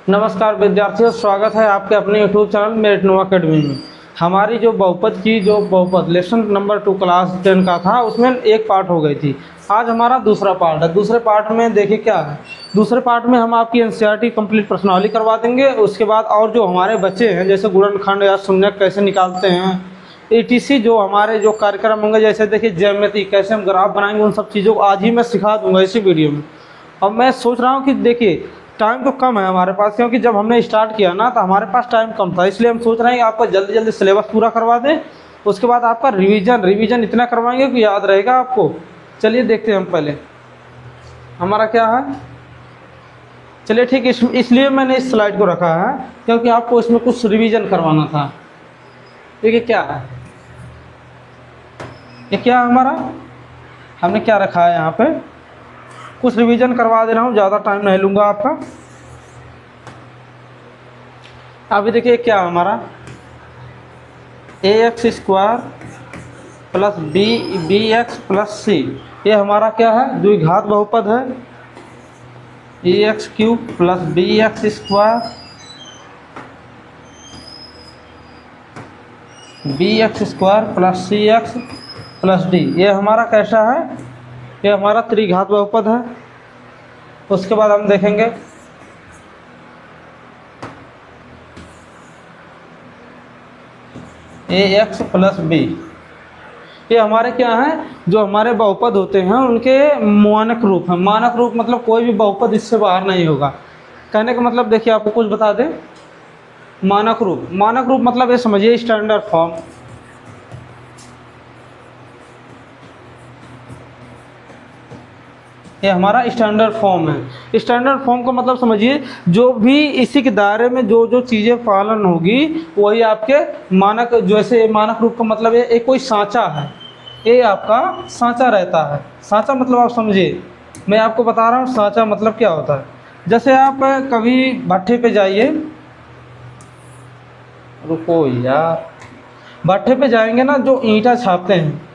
नमस्कार विद्यार्थियों, स्वागत है आपके अपने YouTube channel Merit No Academy में। हमारी जो बहुपद लेसन नंबर 2 क्लास 10 का था, उसमें एक पार्ट हो गई थी। आज हमारा दूसरा पार्ट है। दूसरे पार्ट में देखिए क्या है। दूसरे पार्ट में हम आपकी एनसीईआरटी कंप्लीट प्रश्नावली करवा देंगे। उसके बाद और जो हमारे बच्चे हैं, जैसे गुणनखंड या शून्यक कैसे निकालते हैं, ETC जो हमारे जो कार्यक्रम होंगे, जैसे देखिए ज्यामिति कैसे हम ग्राफ बनाएंगे, उन सब चीज़ों को आज ही मैं सिखा दूंगा इसी वीडियो में। अब मैं सोच रहा हूँ कि देखिए टाइम तो कम है हमारे पास, क्योंकि जब हमने स्टार्ट किया ना तो हमारे पास टाइम कम था, इसलिए हम सोच रहे हैं कि आपका जल्दी जल्दी सिलेबस पूरा करवा दें। उसके बाद आपका रिवीजन इतना करवाएंगे कि याद रहेगा आपको। चलिए देखते हैं हम पहले हमारा क्या है। चलिए ठीक, इसलिए मैंने इस स्लाइड को रखा है क्योंकि आपको इसमें कुछ रिवीजन करवाना था। देखिए क्या है, ये क्या है हमारा, हमने क्या रखा है यहाँ पे, कुछ रिवीजन करवा दे रहा हूँ, ज़्यादा टाइम नहीं लूँगा आपका। अभी देखिए क्या हमारा ax² plus bx plus c, ये हमारा क्या है, द्विघात बहुपद है। ax³ plus bx² plus cx plus d, ये हमारा कैसा है, ये हमारा त्रिघात बहुपद है। उसके बाद हम देखेंगे ax प्लस b, ये हमारे क्या हैं, जो हमारे बहुपद होते हैं उनके मानक रूप हैं। मानक रूप मतलब कोई भी बहुपद इससे बाहर नहीं होगा। कहने का मतलब देखिए आपको कुछ बता दें, मानक रूप मतलब ये समझिए स्टैंडर्ड फॉर्म। ये हमारा स्टैंडर्ड फॉर्म है। स्टैंडर्ड फॉर्म का मतलब समझिए, जो भी इसी के दायरे में जो जो चीज़ें पालन होगी वही आपके मानक। जैसे मानक रूप का मतलब ये एक कोई सांचा है, ये आपका सांचा रहता है। सांचा मतलब आप समझिए, मैं आपको बता रहा हूँ सांचा मतलब क्या होता है। जैसे आप कभी भट्ठे पे जाइए, रुको यार, भट्ठे पे जाएंगे ना, जो ईंटा छापते हैं,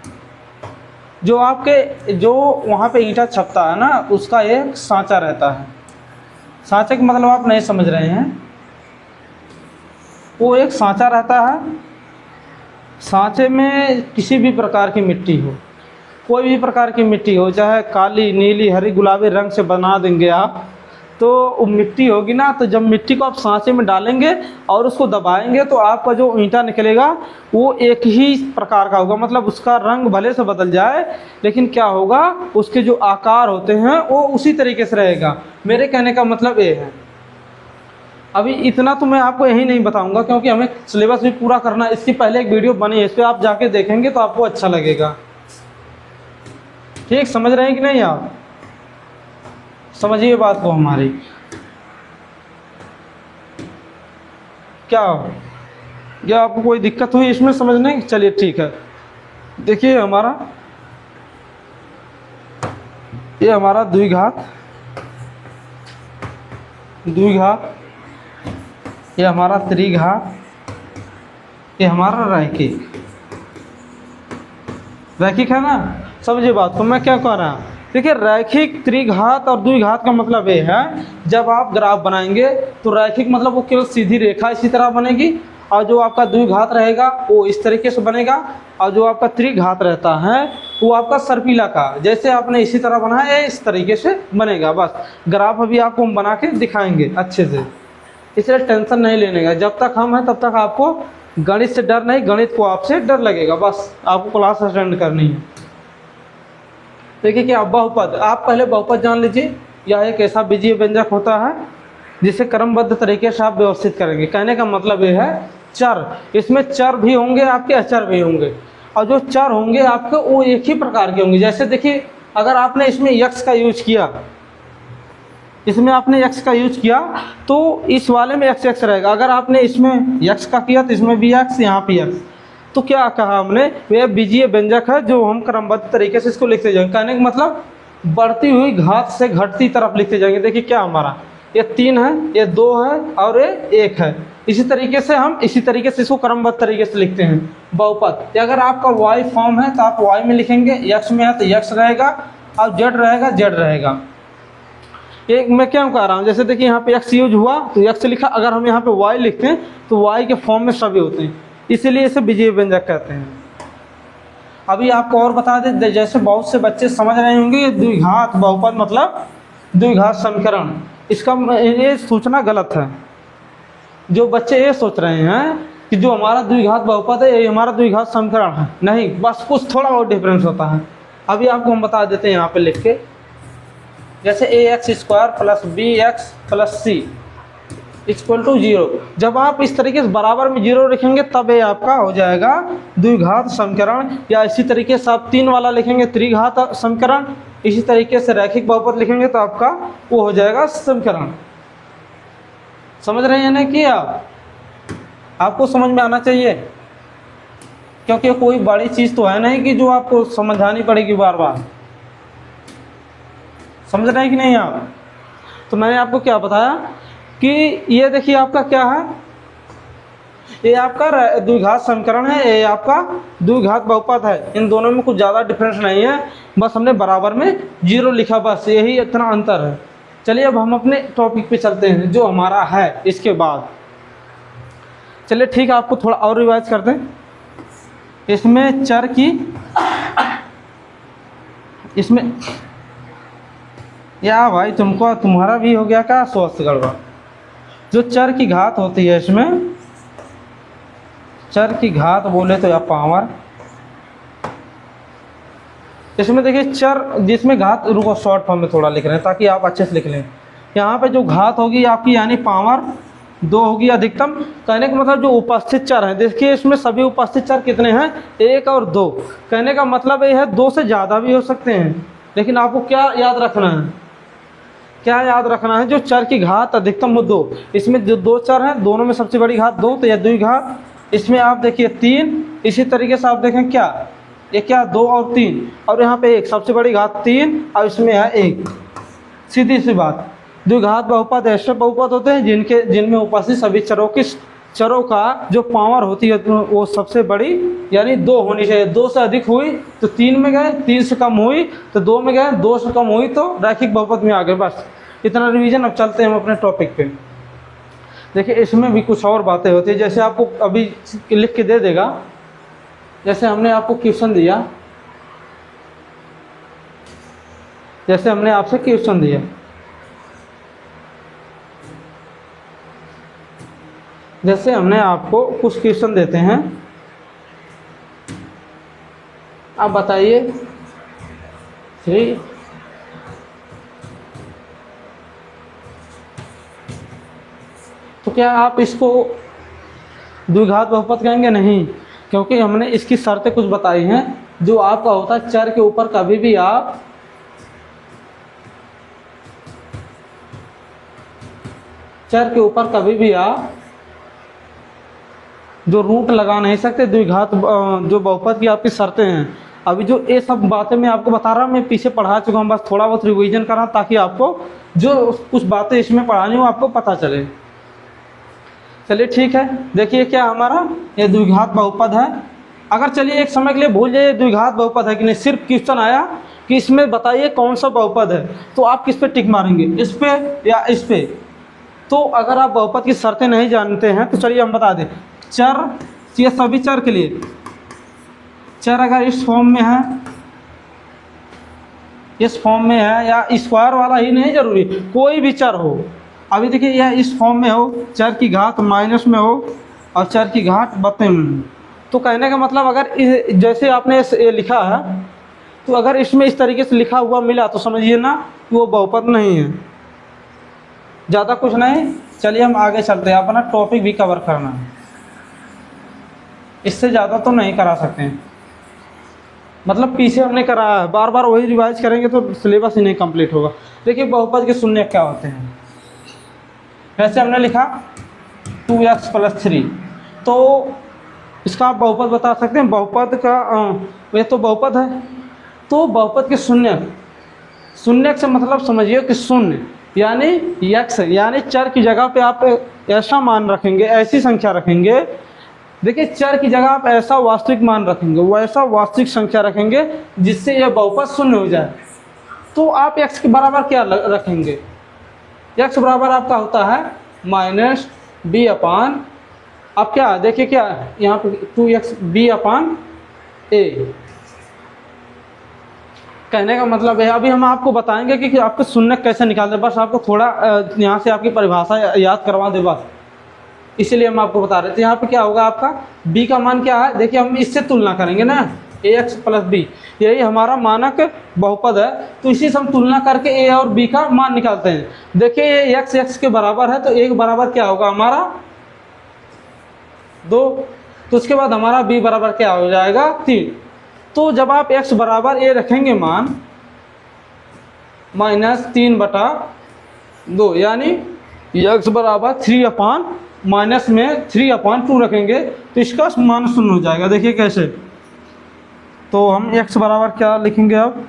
जो आपके जो वहाँ पे ईंटा छपता है ना, उसका एक सांचा रहता है। सांचे का मतलब आप नहीं समझ रहे हैं, वो एक सांचा रहता है। सांचे में किसी भी प्रकार की मिट्टी हो, कोई भी प्रकार की मिट्टी हो, चाहे काली, नीली, हरी, गुलाबी रंग से बना देंगे आप, तो वो मिट्टी होगी ना, तो जब मिट्टी को आप सांचे में डालेंगे और उसको दबाएंगे तो आपका जो ईंटा निकलेगा वो एक ही प्रकार का होगा। मतलब उसका रंग भले से बदल जाए, लेकिन क्या होगा, उसके जो आकार होते हैं वो उसी तरीके से रहेगा। मेरे कहने का मतलब ये है। अभी इतना तो मैं आपको यही नहीं बताऊंगा क्योंकि हमें सिलेबस भी पूरा करना है। इसकी पहले एक वीडियो बनी है, इस पर आप जाके देखेंगे तो आपको अच्छा लगेगा। ठीक समझ रहे हैं कि नहीं, आप समझिए बात को हमारी। क्या आपको कोई दिक्कत हुई इसमें समझने? चलिए ठीक है। देखिए ये हमारा द्विघात, ये हमारा त्रिघात, ये हमारा रैखिक है ना। समझिए बात को, मैं क्या कह रहा हूँ। देखिए रैखिक, त्रिघात और द्विघात का मतलब ये है, जब आप ग्राफ बनाएंगे तो रैखिक मतलब वो केवल सीधी रेखा इसी तरह बनेगी, और जो आपका द्विघात रहेगा वो इस तरीके से बनेगा, और जो आपका त्रिघात रहता है वो आपका सर्पिला का, जैसे आपने इसी तरह बनाया है इस तरीके से बनेगा। बस ग्राफ अभी आपको हम बना के दिखाएंगे अच्छे से, इसलिए टेंशन नहीं लेने का। जब तक हम हैं तब तक आपको गणित से डर नहीं, गणित को आपसे डर लगेगा। बस आपको क्लास अटेंड करनी है। देखिए क्या बहुपद, आप पहले बहुपद जान लीजिए। यह एक ऐसा बीजीय व्यंजक होता है जिसे क्रमबद्ध तरीके से आप व्यवस्थित करेंगे। कहने का मतलब ये है चर, इसमें चर भी होंगे आपके, अचर भी होंगे, और जो चर होंगे आपके वो एक ही प्रकार के होंगे। जैसे देखिए, अगर आपने इसमें यक्स का यूज किया, इसमें आपने x का यूज किया तो इस वाले में x रहेगा। अगर आपने इसमें x का किया तो इसमें भी x, यहाँ पे x। तो क्या कहा हमने, वह बीजीय व्यंजक है जो हम क्रमबद्ध तरीके से इसको लिखते जाएंगे। कहने का मतलब बढ़ती हुई घात से घटती तरफ लिखते जाएंगे। देखिए क्या हमारा ये 3 है, ये 2 है और ये 1 है। इसी तरीके से हम इसी तरीके से इसको क्रमबद्ध तरीके से लिखते हैं बहुपद। अगर आपका y फॉर्म है तो आप y में लिखेंगे, x में है तो x रहेगा और z रहेगा z रहेगा। ये मैं क्या कह रहा हूँ, जैसे देखिए यहाँ पे x यूज हुआ तो x लिखा, अगर हम यहाँ पे y लिखते हैं तो y के फॉर्म में सभी होते हैं, इसीलिए इसे विजयी व्यंजक कहते हैं। अभी आपको और बता दें, जैसे बहुत से बच्चे समझ रहे होंगे ये द्विघात बहुपद मतलब द्विघात समीकरण, इसका ये सोचना गलत है। जो बच्चे ये सोच रहे हैं कि जो हमारा द्विघात बहुपद है ये हमारा द्विघात समीकरण है, नहीं, बस कुछ थोड़ा और डिफरेंस होता है। अभी आपको हम बता देते हैं यहाँ पे लिख के, जैसे ax² plus bx plus c equal to 0। जब आप इस तरीके से बराबर में 0 लिखेंगे तब ये आपका हो जाएगा द्विघात समीकरण, या इसी तरीके से आप 3 वाला लिखेंगे त्रिघात समीकरण, इसी तरीके से रैखिक बहुपद लिखेंगे तो आपका वो हो जाएगा समीकरण। समझ रहे हैं ना कि आपको समझ में आना चाहिए, क्योंकि कोई बड़ी चीज़ तो है नहीं कि जो आपको समझानी पड़ेगी बार बार। समझ रहे हैं कि नहीं आप? तो मैंने आपको क्या बताया कि ये देखिए आपका क्या है, ये आपका द्विघात समीकरण है, ये आपका द्विघात बहुपद है। इन दोनों में कुछ ज़्यादा डिफरेंस नहीं है, बस हमने बराबर में 0 लिखा, बस यही इतना अंतर है। चलिए अब हम अपने टॉपिक पे चलते हैं जो हमारा है इसके बाद। चलिए ठीक है, आपको थोड़ा और रिवाइज करते हैं। इसमें चर की, इसमें या भाई तुमको तुम्हारा भी हो गया क्या स्वस्थ गड़बड़। जो चर की घात होती है, इसमें चर की घात बोले तो या पावर, इसमें देखिए चर जिसमें घात, रुको शॉर्ट फॉर्म में थोड़ा लिख रहे हैं ताकि आप अच्छे से लिख लें। यहाँ पे जो घात होगी आपकी यानी पावर 2 होगी अधिकतम। कहने का मतलब जो उपस्थित चर हैं, देखिए इसमें सभी उपस्थित चर कितने हैं, 1 और 2। कहने का मतलब ये है 2 से ज़्यादा भी हो सकते हैं, लेकिन आपको क्या याद रखना है, क्या याद रखना है, जो चर की घात अधिकतम हो 2। इसमें जो 2 चर हैं दोनों में सबसे बड़ी घात 2, तो यह द्विघात। इसमें आप देखिए 3, इसी तरीके से आप देखें क्या, ये क्या 2 और 3, और यहाँ पे 1, सबसे बड़ी घात 3 और इसमें है 1। सीधी सी बात। द्विघात बहुपद ऐसे बहुपद होते हैं जिनमें उपस्थित सभी चरों का जो पावर होती है वो सबसे बड़ी यानी 2 होनी चाहिए। 2 से अधिक हुई तो 3 में गए, 3 से कम हुई तो 2 में गए, 2 से कम हुई तो रैखिक बहुपद में आ गए। बस इतना रिवीजन। अब चलते हैं हम अपने टॉपिक पे। देखिए इसमें भी कुछ और बातें होती है, जैसे आपको अभी लिख के दे देगा, जैसे हमने आपको क्वेश्चन दिया, जैसे हमने आपसे क्वेश्चन दिया, जैसे हमने आपको कुछ क्वेश्चन देते हैं, आप बताइए 3 तो क्या आप इसको द्विघात बहुपद कहेंगे? नहीं, क्योंकि हमने इसकी शर्तें कुछ बताई हैं। जो आपका होता है चर के ऊपर कभी भी आप जो रूट लगा नहीं सकते। द्विघात जो बहुपद की आपकी शर्तें हैं, अभी जो ये सब बातें मैं आपको बता रहा हूँ, मैं पीछे पढ़ा चुका हूँ, बस थोड़ा बहुत रिवीजन कर रहा हूँ ताकि आपको जो कुछ बातें इसमें पढ़ानी हो आपको पता चले। चलिए ठीक है, देखिए क्या हमारा ये द्विघात बहुपद है। अगर चलिए एक समय के लिए भूल जाइए द्विघात बहुपद है कि नहीं, सिर्फ क्वेश्चन आया कि इसमें बताइए कौन सा बहुपद है, तो आप किस पे टिक मारेंगे, इस पे या इस पे। तो अगर आप बहुपद की शर्तें नहीं जानते हैं तो चलिए हम बता दें। चर, ये सभी चर के लिए, चर अगर इस फॉर्म में है, इस फॉर्म में है, या स्क्वायर वाला ही नहीं जरूरी, कोई भी चर हो। अभी देखिए यह इस फॉर्म में हो, चर की घात माइनस में हो और चर की घात 32 में हो, तो कहने का मतलब अगर जैसे आपने ये लिखा है, तो अगर इसमें इस तरीके से लिखा हुआ मिला तो समझिए ना कि वो बहुपद नहीं है। ज़्यादा कुछ नहीं, चलिए हम आगे चलते हैं, अपना टॉपिक भी कवर करना है, इससे ज़्यादा तो नहीं करा सकते हैं। मतलब पीछे हमने कराया है, बार बार वही रिवाइज करेंगे तो सिलेबस ही नहीं कंप्लीट होगा। देखिए बहुपद के शून्य क्या होते हैं, वैसे हमने लिखा 2x + 3, तो इसका आप बहुपद बता सकते हैं। बहुपद का ये तो बहुपद है, तो बहुपद के शून्य से मतलब समझिए कि शून्य यानी x, यानी चर की जगह पे आप ऐसा मान रखेंगे, ऐसी संख्या रखेंगे। देखिए चर की जगह आप ऐसा वास्तविक मान रखेंगे, वैसा वास्तविक संख्या रखेंगे जिससे यह बहुपद शून्य हो जाए। तो आप x के बराबर क्या रखेंगे, एक्स बराबर आपका होता है माइनस बी अपान, अब क्या देखिए क्या यहाँ पे 2x बी अपान ए। कहने का मतलब है अभी हम आपको बताएंगे कि आपको शून्य कैसे निकालते, बस आपको थोड़ा यहाँ से आपकी परिभाषा याद करवा दे बस, इसीलिए हम आपको बता रहे थे। यहाँ पे क्या होगा आपका b का मान क्या है, देखिए हम इससे तुलना करेंगे ना, ax प्लस बी, यही हमारा मानक बहुपद है, तो इसी से हम तुलना करके a और b का मान निकालते हैं। देखिए ये x के बराबर है, तो a के बराबर क्या होगा हमारा 2, तो उसके बाद हमारा b बराबर क्या हो जाएगा 3। तो जब आप x बराबर a रखेंगे मान -3/2, यानी x बराबर 3 अपान माइनस में 3/2 रखेंगे तो इसका मान 0 हो जाएगा। देखिए कैसे, तो हम x बराबर क्या लिखेंगे अब,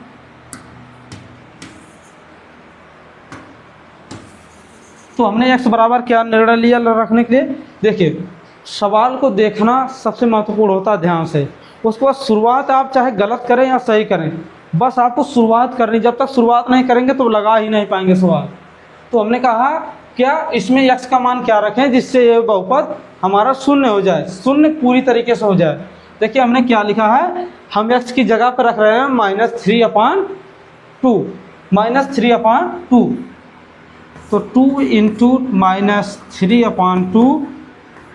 तो हमने x बराबर क्या निर्णय लिया रखने के लिए। देखिए सवाल को देखना सबसे महत्वपूर्ण होता है ध्यान से, उसके बाद शुरुआत आप चाहे गलत करें या सही करें, बस आपको शुरुआत करनी, जब तक शुरुआत नहीं करेंगे तो लगा ही नहीं पाएंगे सवाल। तो हमने कहा क्या इसमें x का मान क्या रखें जिससे ये बहुपद हमारा 0 हो जाए, 0 पूरी तरीके से हो जाए। देखिए हमने क्या लिखा है, हम x की जगह पर रख रहे हैं -3/2, -3/2, तो 2 × -3/2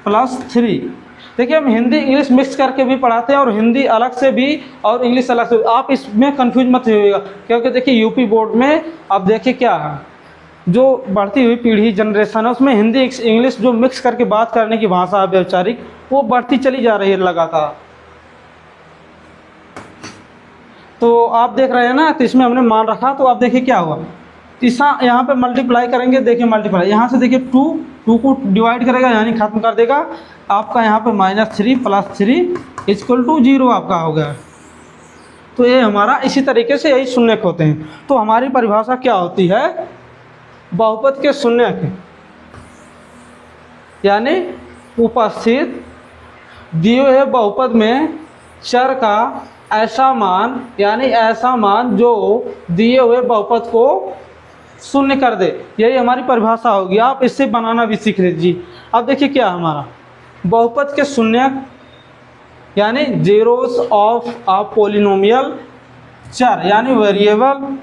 + 3। देखिए हम हिंदी इंग्लिश मिक्स करके भी पढ़ाते हैं और हिंदी अलग से भी और इंग्लिश अलग से, आप इसमें कंफ्यूज मत होइएगा, क्योंकि देखिए यूपी बोर्ड में अब देखिए क्या है, जो बढ़ती हुई पीढ़ी जनरेशन है उसमें हिंदी इंग्लिश जो मिक्स करके बात करने की भाषा है वैचारिक, वो बढ़ती चली जा रही है लगातार। तो आप देख रहे हैं ना, तो इसमें हमने मान रखा, तो आप देखिए क्या हुआ, तीसरा यहाँ पे मल्टीप्लाई करेंगे, देखिए मल्टीप्लाई यहाँ से देखिए 2 को डिवाइड करेगा यानी खत्म कर देगा, आपका यहाँ पे -3 + 3 = 0 आपका हो गया। तो ये हमारा इसी तरीके से यही शून्यक होते हैं। तो हमारी परिभाषा क्या होती है, बहुपद के शून्यक यानी उपस्थित दिए हुए बहुपद में चर का ऐसा मान, यानी ऐसा मान जो दिए हुए बहुपद को शून्य कर दे, यही हमारी परिभाषा होगी। आप इससे बनाना भी सीख लीजिए। अब देखिए क्या हमारा बहुपद के शून्यक यानी जेरोस ऑफ अ पॉलिनोमियल चर यानी वेरिएबल,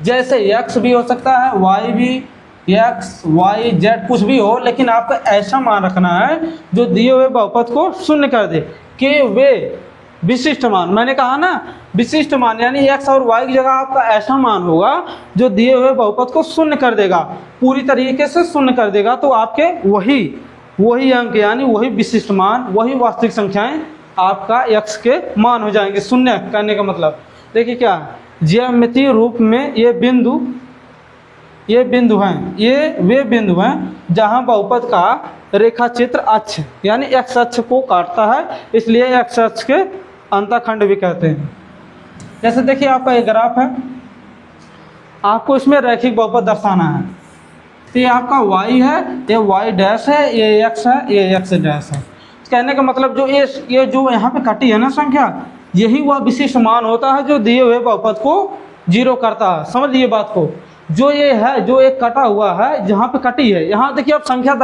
जैसे x भी हो सकता है, y भी, x, y, z कुछ भी हो, लेकिन आपको ऐसा मान रखना है जो दिए हुए बहुपद को शून्य कर दे, कि वे विशिष्ट मान, मैंने कहा ना विशिष्ट मान, यानी x और y की जगह आपका ऐसा मान होगा जो दिए हुए बहुपद को शून्य कर देगा, पूरी तरीके से शून्य कर देगा। तो आपके वही अंक यानी वही विशिष्ट मान, वही वास्तविक संख्याएं आपका x के मान हो जाएंगे। शून्य करने का मतलब देखिए क्या है, ज्यामितीय रूप में ये बिंदु हैं, ये वे बिंदु हैं जहां बहुपद का रेखा चित्र अक्ष यानी x अक्ष को काटता है, इसलिए x अक्ष के अंतःखंड भी कहते हैं। जैसे देखिए आपका ये ग्राफ है, आपको इसमें रैखिक बहुपद दर्शाना है, तो ये आपका y है, ये y डैश है, ये x है, ये x डैश है। कहने का मतलब जो ये जो यहाँ पे कटी है ना संख्या, यही वह विशिष्ट मान होता है जो दिए हुए बहुपद को 0 करता है। समझ लीजिए बात को, जो ये है, जो एक कटा हुआ है जहाँ पे कटी है, यहाँ देखिए आप संख्या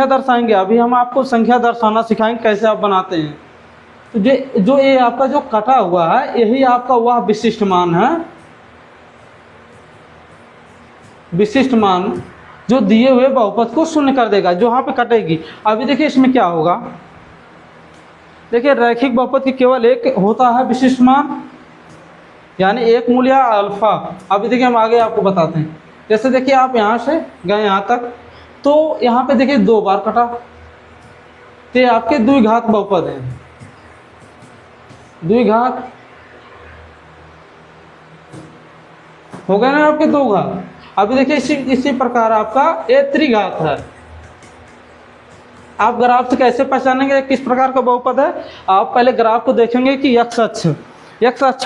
दर्शाएंगे। अभी हम आपको संख्या दर्शाना सिखाएंगे कैसे आप बनाते हैं। तो जो ये आपका जो कटा हुआ है, यही आपका वह विशिष्ट मान है, विशिष्ट मान जो दिए हुए बहुपद को शून्य कर देगा, जो यहाँ पे कटेगी। अभी देखिए इसमें क्या होगा, देखिए रैखिक बहुपद की केवल एक होता है विशिष्ट मान, यानी एक मूल या अल्फा। अभी देखिए हम आगे आपको बताते हैं। जैसे देखिए आप यहाँ से गए यहाँ तक, तो यहाँ पे देखिए 2 बार कटा, तो आपके द्विघात बहुपद हैं, द्विघात हो गए ना आपके 2 घात। अभी देखिए इसी प्रकार आपका ये त्रिघात है। आप ग्राफ से कैसे पहचानेंगे किस प्रकार का बहुपद है, आप पहले ग्राफ को देखेंगे कि x अक्ष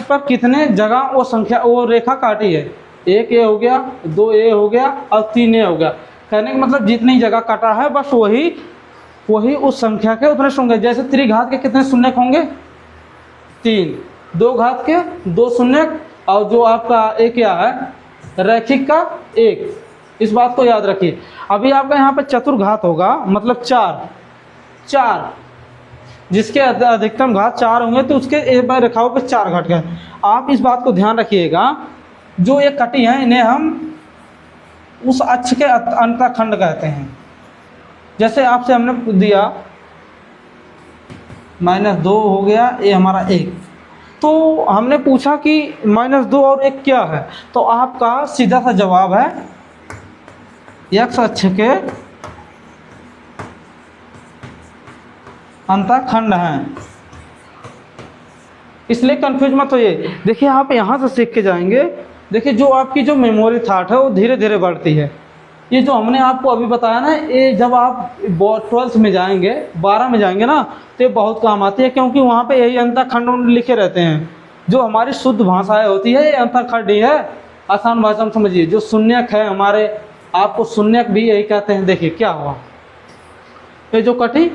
पर कितने जगह वो संख्या, वो रेखा काटी है। 1 a हो गया, 2 a हो गया और 3 a हो गया। कहने का मतलब जितनी जगह काटा है बस वही उस संख्या के उतने शून्य। जैसे त्रिघात के कितने शून्यक होंगे, 3, 2 घात के 2 शून्यक, और जो आपका a क्या है रैखिक का 1, इस बात को याद रखिए। अभी आपका यहाँ पे चतुर्घात होगा, मतलब 4 जिसके अधिकतम घात 4 होंगे तो उसके रेखाओं पे 4 घट गए। आप इस बात को ध्यान रखिएगा, जो ये कटी हैं इन्हें हम उस अक्ष के अंतःखंड कहते हैं। जैसे आपसे हमने दिया -2 हो गया, ये हमारा 1, तो हमने पूछा कि -2 और 1 क्या है, तो आपका सीधा सा जवाब है x अक्ष के अंतःखंड हैं। इसलिए कंफ्यूज मत होइए। देखिए आप यहाँ से सीख के जाएंगे, देखिए जो आपकी जो मेमोरी थाट है वो धीरे धीरे बढ़ती है। ये जो हमने आपको अभी बताया ना, ये जब आप 12th में जाएंगे, 12 में जाएंगे ना, तो ये बहुत काम आती है, क्योंकि वहाँ पे यही अंतःखंड लिखे रहते हैं। जो हमारी शुद्ध भाषाएं होती है ये अंतःखंड ही है। आसान भाषा में समझिए, जो शून्यक है हमारे, आपको शून्यक भी यही कहते हैं। देखिए क्या हुआ, ये जो कटी,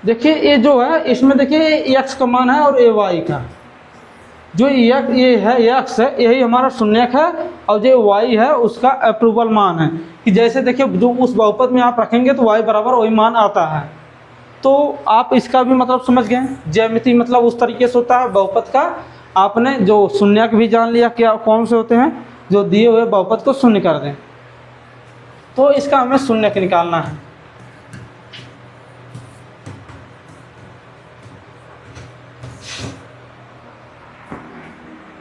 देखिए ये जो है इसमें देखिए x का मान है और ये y का, जो ये है x है, यही हमारा शून्यक है, और जो y है उसका अप्रूवल मान है। कि जैसे देखिए जो उस बहुपद में आप रखेंगे तो y बराबर वही मान आता है। तो आप इसका भी मतलब समझ गए, ज्यामिति मतलब उस तरीके से होता है बहुपद का। आपने जो शून्यक भी जान लिया क्या कौन से होते हैं, जो दिए हुए बहुपद को शून्य कर दें, तो इसका हमें शून्यक निकालना है।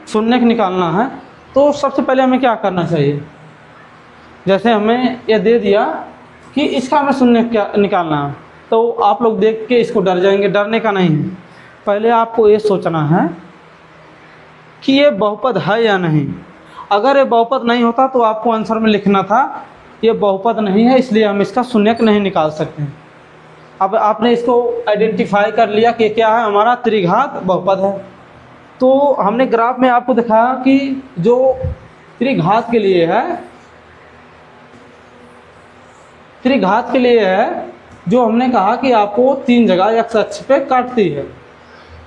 शून्यक निकालना है तो सबसे पहले हमें क्या करना चाहिए, जैसे हमें ये दे दिया कि इसका हमें शून्यक क्या निकालना है, तो आप लोग देख के इसको डर जाएंगे। डरने का नहीं है, पहले आपको ये सोचना है कि ये बहुपद है या नहीं। अगर ये बहुपद नहीं होता तो आपको आंसर में लिखना था ये बहुपद नहीं है, इसलिए हम इसका शून्यक नहीं निकाल सकते। अब आपने इसको आइडेंटिफाई कर लिया कि क्या है, हमारा त्रिघात बहुपद है। तो हमने ग्राफ में आपको दिखाया कि जो त्रिघात के लिए है, त्रिघात के लिए है, जो हमने कहा कि आपको 3 जगह x अक्ष पे काटती है।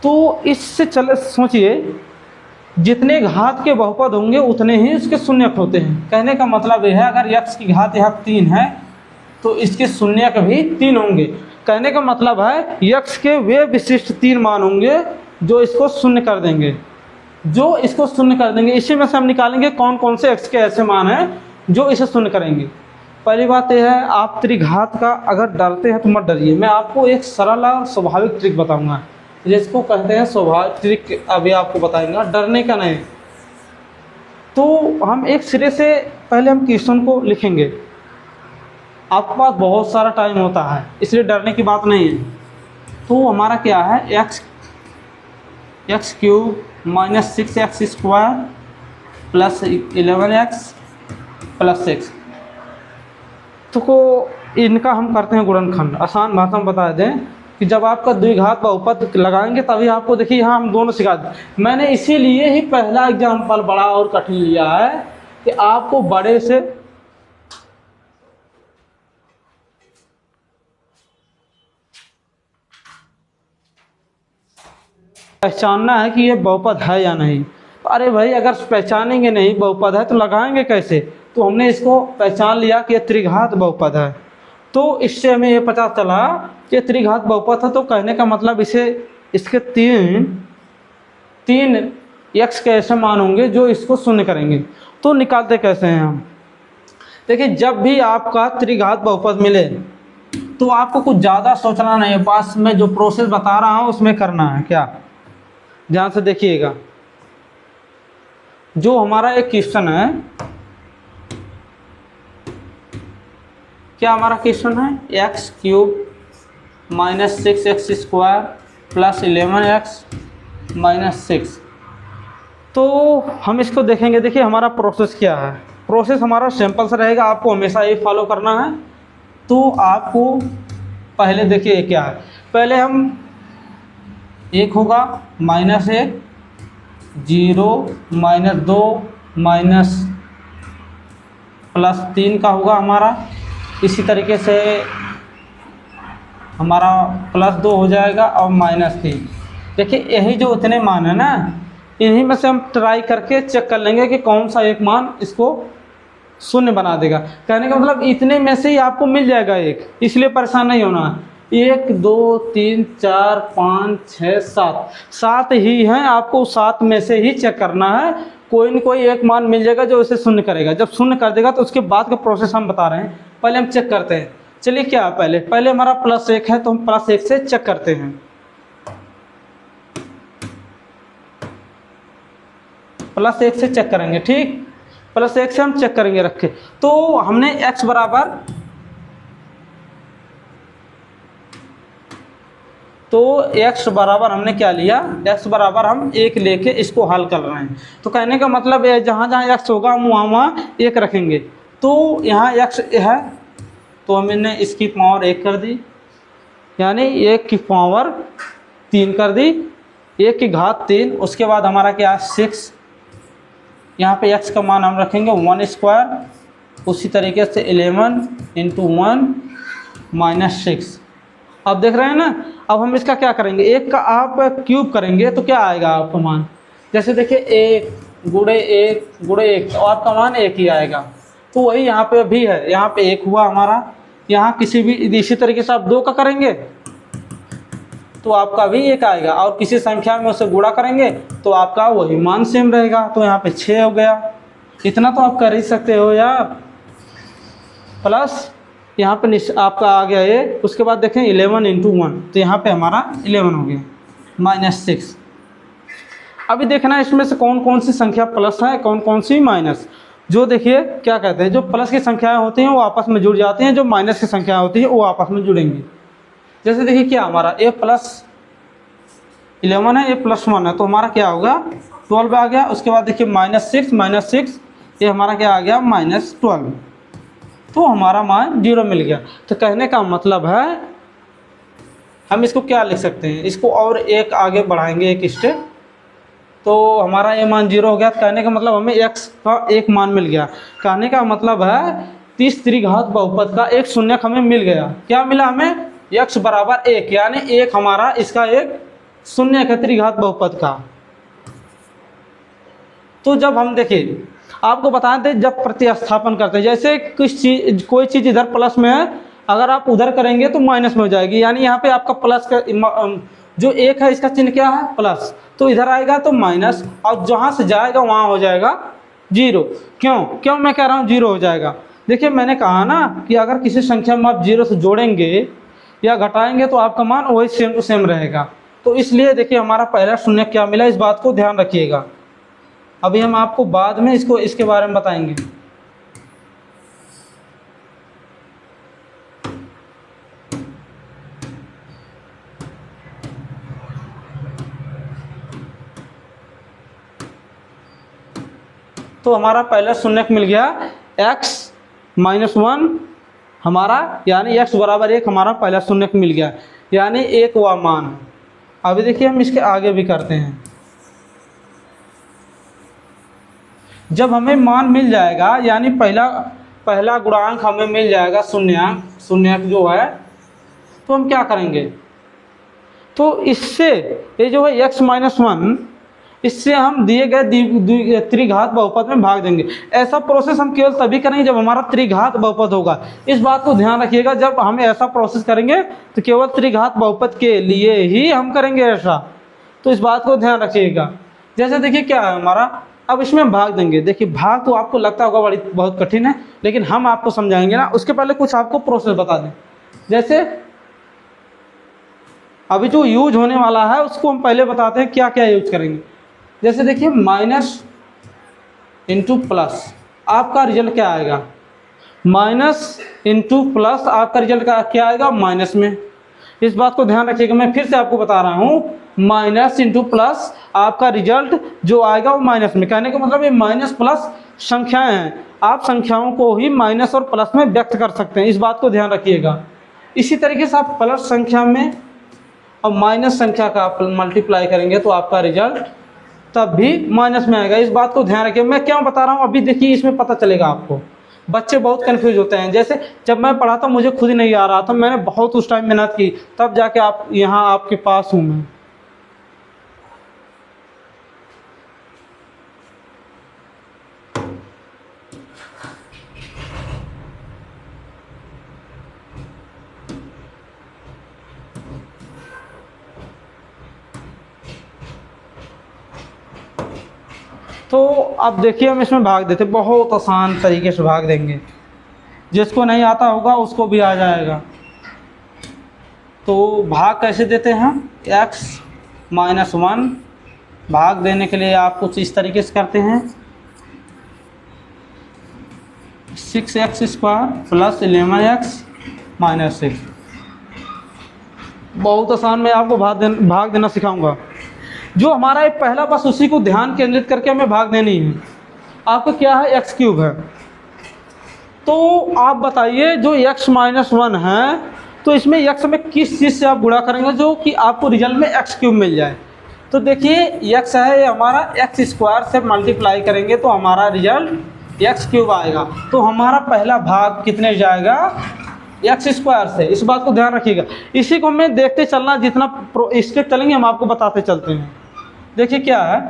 तो इससे चले सोचिए, जितने घात के बहुपद होंगे उतने ही उसके शून्यक होते हैं। कहने का मतलब यह है, अगर x की घात यहाँ 3 है तो इसके शून्यक भी 3 होंगे। कहने का मतलब है x के वे विशिष्ट 3 मान होंगे जो इसको शून्य कर देंगे, जो इसको शून्य कर देंगे। इसी में से हम निकालेंगे कौन कौन से x के ऐसे मान हैं जो इसे शून्य करेंगे। पहली बात यह है, आप त्रिघात का अगर डरते हैं तो मत डरिए। मैं आपको एक सरल और स्वाभाविक ट्रिक बताऊंगा, जिसको कहते हैं स्वाभाविक ट्रिक। अभी आपको बताएंगा, डरने का नहीं। तो हम एक सिरे से पहले हम क्वेश्चन को लिखेंगे। आपके पास बहुत सारा टाइम होता है, इसलिए डरने की बात नहीं है। तो हमारा क्या है, x cube minus 6x square plus 11x plus 6। तो को इनका हम करते हैं गुणनखंड। आसान भाषा में बता दें कि जब आपका द्विघात बहुपद लगाएंगे तभी आपको, देखिए यहाँ हम दोनों सिखा दें। मैंने इसीलिए ही पहला एग्जाम्पल बड़ा और कठिन लिया है कि आपको बड़े से पहचानना है कि ये बहुपद है या नहीं। तो अरे भाई, अगर पहचानेंगे नहीं बहुपद है तो लगाएंगे कैसे। तो हमने इसको पहचान लिया कि ये त्रिघात बहुपद है। तो इससे हमें ये पता चला कि त्रिघात बहुपद है। तो कहने का मतलब इसके तीन x के ऐसे मान होंगे जो इसको शून्य करेंगे। तो निकालते कैसे हैं हम, देखिए जब भी आपका त्रिघात बहुपद मिले तो आपको कुछ ज़्यादा सोचना नहीं है। पास में जो प्रोसेस बता रहा हूँ उसमें करना है। क्या, ध्यान से देखिएगा। जो हमारा एक क्वेश्चन है, क्या हमारा क्वेश्चन है, x cube minus 6x square plus 11x minus 6। तो हम इसको देखेंगे। देखिए हमारा प्रोसेस क्या है। प्रोसेस हमारा सिंपल सा रहेगा, आपको हमेशा ये फॉलो करना है। तो आपको पहले देखिए क्या है, पहले हम एक होगा -1 0 -2 माइनस +3 का होगा हमारा। इसी तरीके से हमारा +2 हो जाएगा और -3। देखिए यही जो इतने मान है ना, इन्हीं में से हम ट्राई करके चेक कर लेंगे कि कौन सा एक मान इसको शून्य बना देगा। कहने का मतलब इतने में से ही आपको मिल जाएगा एक, इसलिए परेशान नहीं होना है। 1 2 3 4 5 6 7 7 ही हैं, आपको 7 में से ही चेक करना है। कोई न कोई एक मान मिल जाएगा जो इसे शून्य करेगा। जब शून्य कर देगा तो उसके बाद का प्रोसेस हम बता रहे हैं, पहले हम चेक करते हैं। चलिए क्या पहले हमारा +1 है तो हम +1 से चेक करते हैं। +1 से चेक करेंगे, ठीक, +1 से हम चेक करेंगे रखे। तो हमने x बराबर, तो x बराबर हमने क्या लिया, x बराबर हम 1 लेके इसको हल कर रहे हैं। तो कहने का मतलब है जहाँ जहाँ x होगा हम वहाँ 1 रखेंगे। तो यहाँ x है तो हमने इसकी पावर 1 कर दी, यानी 1 की पावर 3 कर दी, 1 की घात 3। उसके बाद हमारा क्या 6, यहाँ पे x का मान हम रखेंगे 1²। उसी तरीके से 11 × 1 - 6। अब देख रहे हैं ना। अब हम इसका क्या करेंगे, 1 का आप क्यूब करेंगे तो क्या आएगा आपका मान, जैसे देखिए 1 × 1 × 1 तो आपका मान 1 ही आएगा। तो वही यहाँ पे भी है, यहाँ पे 1 हुआ हमारा, यहाँ किसी भी इसी तरीके से आप 2 का करेंगे तो आपका भी 1 आएगा, और किसी संख्या में उसे गुणा करेंगे तो आपका वही मान सेम रहेगा। तो यहाँ पे 6 हो गया। इतना तो आप कर ही सकते हो यार। प्लस यहाँ पे आपका आ गया ये। उसके बाद देखें 11 × 1 तो यहाँ पे हमारा 11 हो गया, -6। अभी देखना है इसमें से कौन कौन सी संख्या प्लस है, कौन कौन सी माइनस। जो देखिए क्या कहते हैं, जो प्लस की संख्याएं होती हैं वो आपस में जुड़ जाती हैं, जो माइनस की संख्याएं होती हैं वो आपस में जुड़ेंगी। जैसे देखिए क्या हमारा a + 11 है, a + 1 है, तो हमारा क्या होगा 12 आ गया। उसके बाद देखिए -6 ये हमारा क्या आ गया -12, तो हमारा मान 0 मिल गया। तो कहने का मतलब है हम इसको क्या लिख सकते हैं, इसको और एक आगे बढ़ाएंगे, एक स्टेप, तो हमारा ये मान 0 हो गया। कहने का मतलब हमें x का एक मान मिल गया। कहने का मतलब है 30 त्रिघात बहुपद का एक शून्यक हमें मिल गया। क्या मिला हमें, x बराबर 1, यानी 1 हमारा इसका एक शून्यक है त्रिघात बहुपद का। तो जब हम देखिए आपको बताते हैं जब प्रतिस्थापन करते हैं, जैसे कोई चीज़ इधर प्लस में है, अगर आप उधर करेंगे तो माइनस में हो जाएगी। यानी यहाँ पे आपका प्लस का जो 1 है इसका चिन्ह क्या है प्लस, तो इधर आएगा तो माइनस, और जहाँ से जाएगा वहाँ हो जाएगा 0। क्यों मैं कह रहा हूँ 0 हो जाएगा। देखिए मैंने कहा ना कि अगर किसी संख्या में आप 0 से जोड़ेंगे या घटाएंगे तो आपका मान वही सेम टू सेम रहेगा। तो इसलिए देखिए हमारा पहला शून्य क्या मिला, इस बात को ध्यान रखिएगा। अभी हम आपको बाद में इसके बारे में बताएंगे। तो हमारा पहला शून्यक मिल गया x - 1 हमारा, यानी x बराबर 1 हमारा पहला शून्यक मिल गया, यानी 1 हुआ मान। अभी देखिए हम इसके आगे भी करते हैं। जब हमें मान मिल जाएगा, यानी पहला गुणांक हमें मिल जाएगा शून्यक जो है, तो हम क्या करेंगे, तो इससे ये जो है x - 1 इससे हम दिए गए त्रिघात बहुपद में भाग देंगे। ऐसा प्रोसेस हम केवल तभी करेंगे जब हमारा त्रिघात बहुपद होगा। इस बात को ध्यान रखिएगा, जब हम ऐसा प्रोसेस करेंगे तो केवल त्रिघात बहुपद के लिए ही हम करेंगे ऐसा, तो इस बात को ध्यान रखिएगा। जैसे देखिए क्या है हमारा, अब इसमें हम भाग देंगे। देखिए भाग तो आपको लगता होगा बहुत कठिन है, लेकिन हम आपको समझाएंगे ना, उसके पहले कुछ आपको प्रोसेस बता दें। जैसे अभी जो यूज होने वाला है उसको हम पहले बताते हैं क्या क्या यूज करेंगे। जैसे देखिए माइनस इंटू प्लस, आपका रिजल्ट क्या आएगा, माइनस इंटू प्लस आपका रिजल्ट क्या आएगा माइनस में। इस बात को ध्यान रखिएगा, मैं फिर से आपको बता रहा हूँ, माइनस इंटू प्लस आपका रिजल्ट जो आएगा वो माइनस में। कहने का मतलब ये माइनस प्लस संख्याएं हैं, आप संख्याओं को ही माइनस और प्लस में व्यक्त कर सकते हैं, इस बात को ध्यान रखिएगा। इसी तरीके से आप प्लस संख्या में और माइनस संख्या का आप मल्टीप्लाई करेंगे तो आपका रिजल्ट तब भी माइनस में आएगा, इस बात को ध्यान रखिए। मैं क्यों बता रहा हूँ अभी देखिए, इसमें पता चलेगा आपको। बच्चे बहुत कंफ्यूज होते हैं, जैसे जब मैं पढ़ा था मुझे खुद नहीं आ रहा था, मैंने बहुत उस टाइम मेहनत की, तब जाके आप यहाँ आपके पास हूँ मैं। तो अब देखिए हम इसमें भाग देते, बहुत आसान तरीके से भाग देंगे, जिसको नहीं आता होगा उसको भी आ जाएगा। तो भाग कैसे देते हैं हम, x-1 भाग देने के लिए आप कुछ इस तरीके से करते हैं, 6x² + 11x - 6। बहुत आसान, मैं आपको भाग देना सिखाऊंगा। जो हमारा एक पहला, बस उसी को ध्यान केंद्रित करके हमें भाग देनी है। आपका क्या है, x³ है, तो आप बताइए जो x-1 है, तो इसमें x में किस चीज़ से आप गुणा करेंगे जो कि आपको रिजल्ट में x³ मिल जाए। तो देखिए x है ये हमारा, x² से मल्टीप्लाई करेंगे तो हमारा रिजल्ट x³ आएगा। तो हमारा पहला भाग कितने जाएगा, x² से। इस बात को ध्यान रखिएगा। इसी को हमें देखते चलना, जितना स्टेप चलेंगे हम आपको बताते चलते हैं। देखिए क्या है,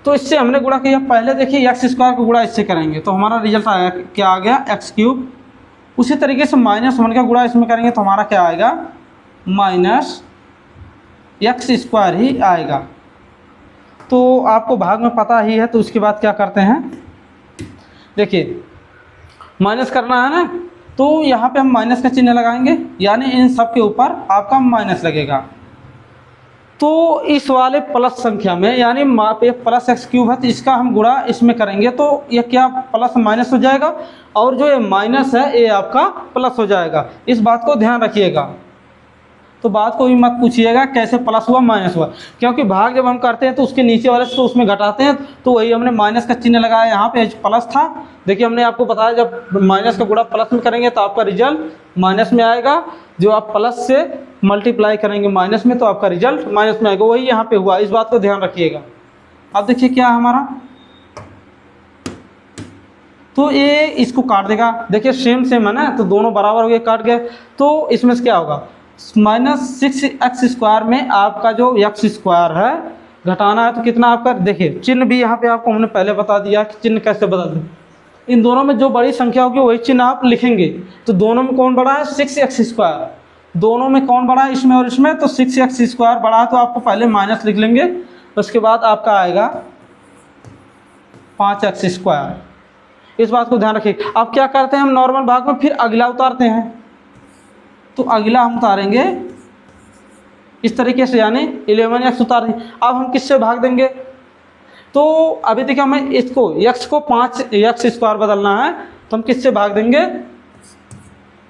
तो इससे हमने गुणा किया, पहले देखिए x² को गुणा इससे करेंगे तो हमारा रिजल्ट आया, क्या आ गया, x³। उसी तरीके से -1 का गुणा इसमें करेंगे तो हमारा क्या आएगा, -x² ही आएगा। तो आपको भाग में पता ही है, तो उसके बाद क्या करते हैं, देखिए माइनस करना है ना, तो यहाँ पे हम माइनस का चिन्ह लगाएंगे, यानी इन सब के ऊपर आपका माइनस लगेगा। तो इस वाले प्लस संख्या में, यानी पे +x³ है, तो इसका हम गुणा इसमें करेंगे तो ये क्या प्लस माइनस हो जाएगा, और जो ये माइनस है ये आपका प्लस हो जाएगा। इस बात को ध्यान रखिएगा। तो बात को भी मत पूछिएगा कैसे प्लस हुआ माइनस हुआ, क्योंकि भाग जब हम करते हैं तो उसके नीचे वाले से तो उसमें घटाते हैं, तो वही हमने माइनस का चिन्ह लगाया, यहाँ पे प्लस था। देखिए हमने आपको बताया जब माइनस का गुणा प्लस में करेंगे तो आपका रिजल्ट माइनस में आएगा, जो आप प्लस से मल्टीप्लाई करेंगे माइनस में तो आपका रिजल्ट माइनस में आएगा, वही यहाँ पे हुआ। इस बात को ध्यान रखिएगा। अब देखिए क्या हमारा, तो ये इसको काट देगा, देखिए सेम है ना, तो दोनों बराबर हो गए, काट गए। तो इसमें से क्या होगा, -6x² में आपका जो x² है घटाना है, तो कितना आपका, देखिए चिन्ह भी यहाँ पे आपको हमने पहले बता दिया कि चिन्ह कैसे बदल दें। इन दोनों में जो बड़ी संख्या होगी वही चिन्ह आप लिखेंगे। तो दोनों में कौन बड़ा है, 6x²। दोनों में कौन बड़ा है, इसमें और इसमें, तो 6x² बड़ा है, तो आपको पहले माइनस लिख लेंगे, उसके बाद आपका आएगा 5x²। इस बात को ध्यान रखिए। अब क्या करते हैं हम नॉर्मल भाग में फिर अगला उतारते हैं, तो अगला हम उतारेंगे इस तरीके से, यानी 11x उतार दें। अब हम किससे भाग देंगे, तो अभी देखिए हमें इसको x को 5x² बदलना है, तो हम किससे भाग देंगे,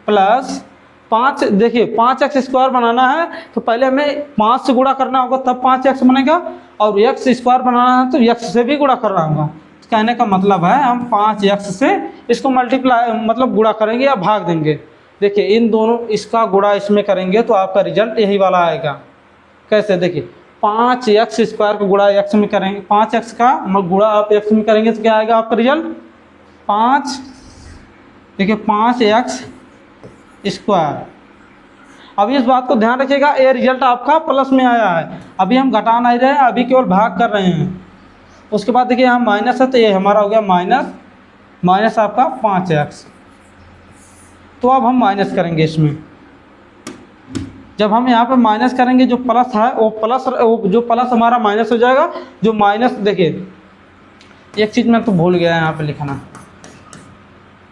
+5। देखिए 5x² बनाना है तो पहले हमें 5 से गुणा करना होगा, तब 5x बनेगा, और x² बनाना है तो x से भी गुणा करना होगा। तो कहने का मतलब है हम 5x से इसको मल्टीप्लाई मतलब गुणा करेंगे या भाग देंगे। देखिए इन दोनों, इसका गुणा इसमें करेंगे तो आपका रिजल्ट यही वाला आएगा। कैसे, देखिए 5x² का गुणा x में करेंगे, 5x का गुणा आप x में करेंगे तो क्या आएगा आपका रिजल्ट 5। देखिए 5x²। अभी इस बात को ध्यान रखिएगा, ये रिजल्ट आपका प्लस में आया है, अभी हम घटा नहीं रहे हैं, अभी केवल भाग कर रहे हैं। उसके बाद देखिए यहाँ माइनस है, तो ये हमारा हो गया माइनस आपका 5x। तो अब हम माइनस करेंगे इसमें, जब हम यहाँ पे माइनस करेंगे जो प्लस है वो जो प्लस हमारा माइनस हो जाएगा, जो माइनस, देखिए एक चीज़ मैं तो भूल गया यहाँ पे लिखना,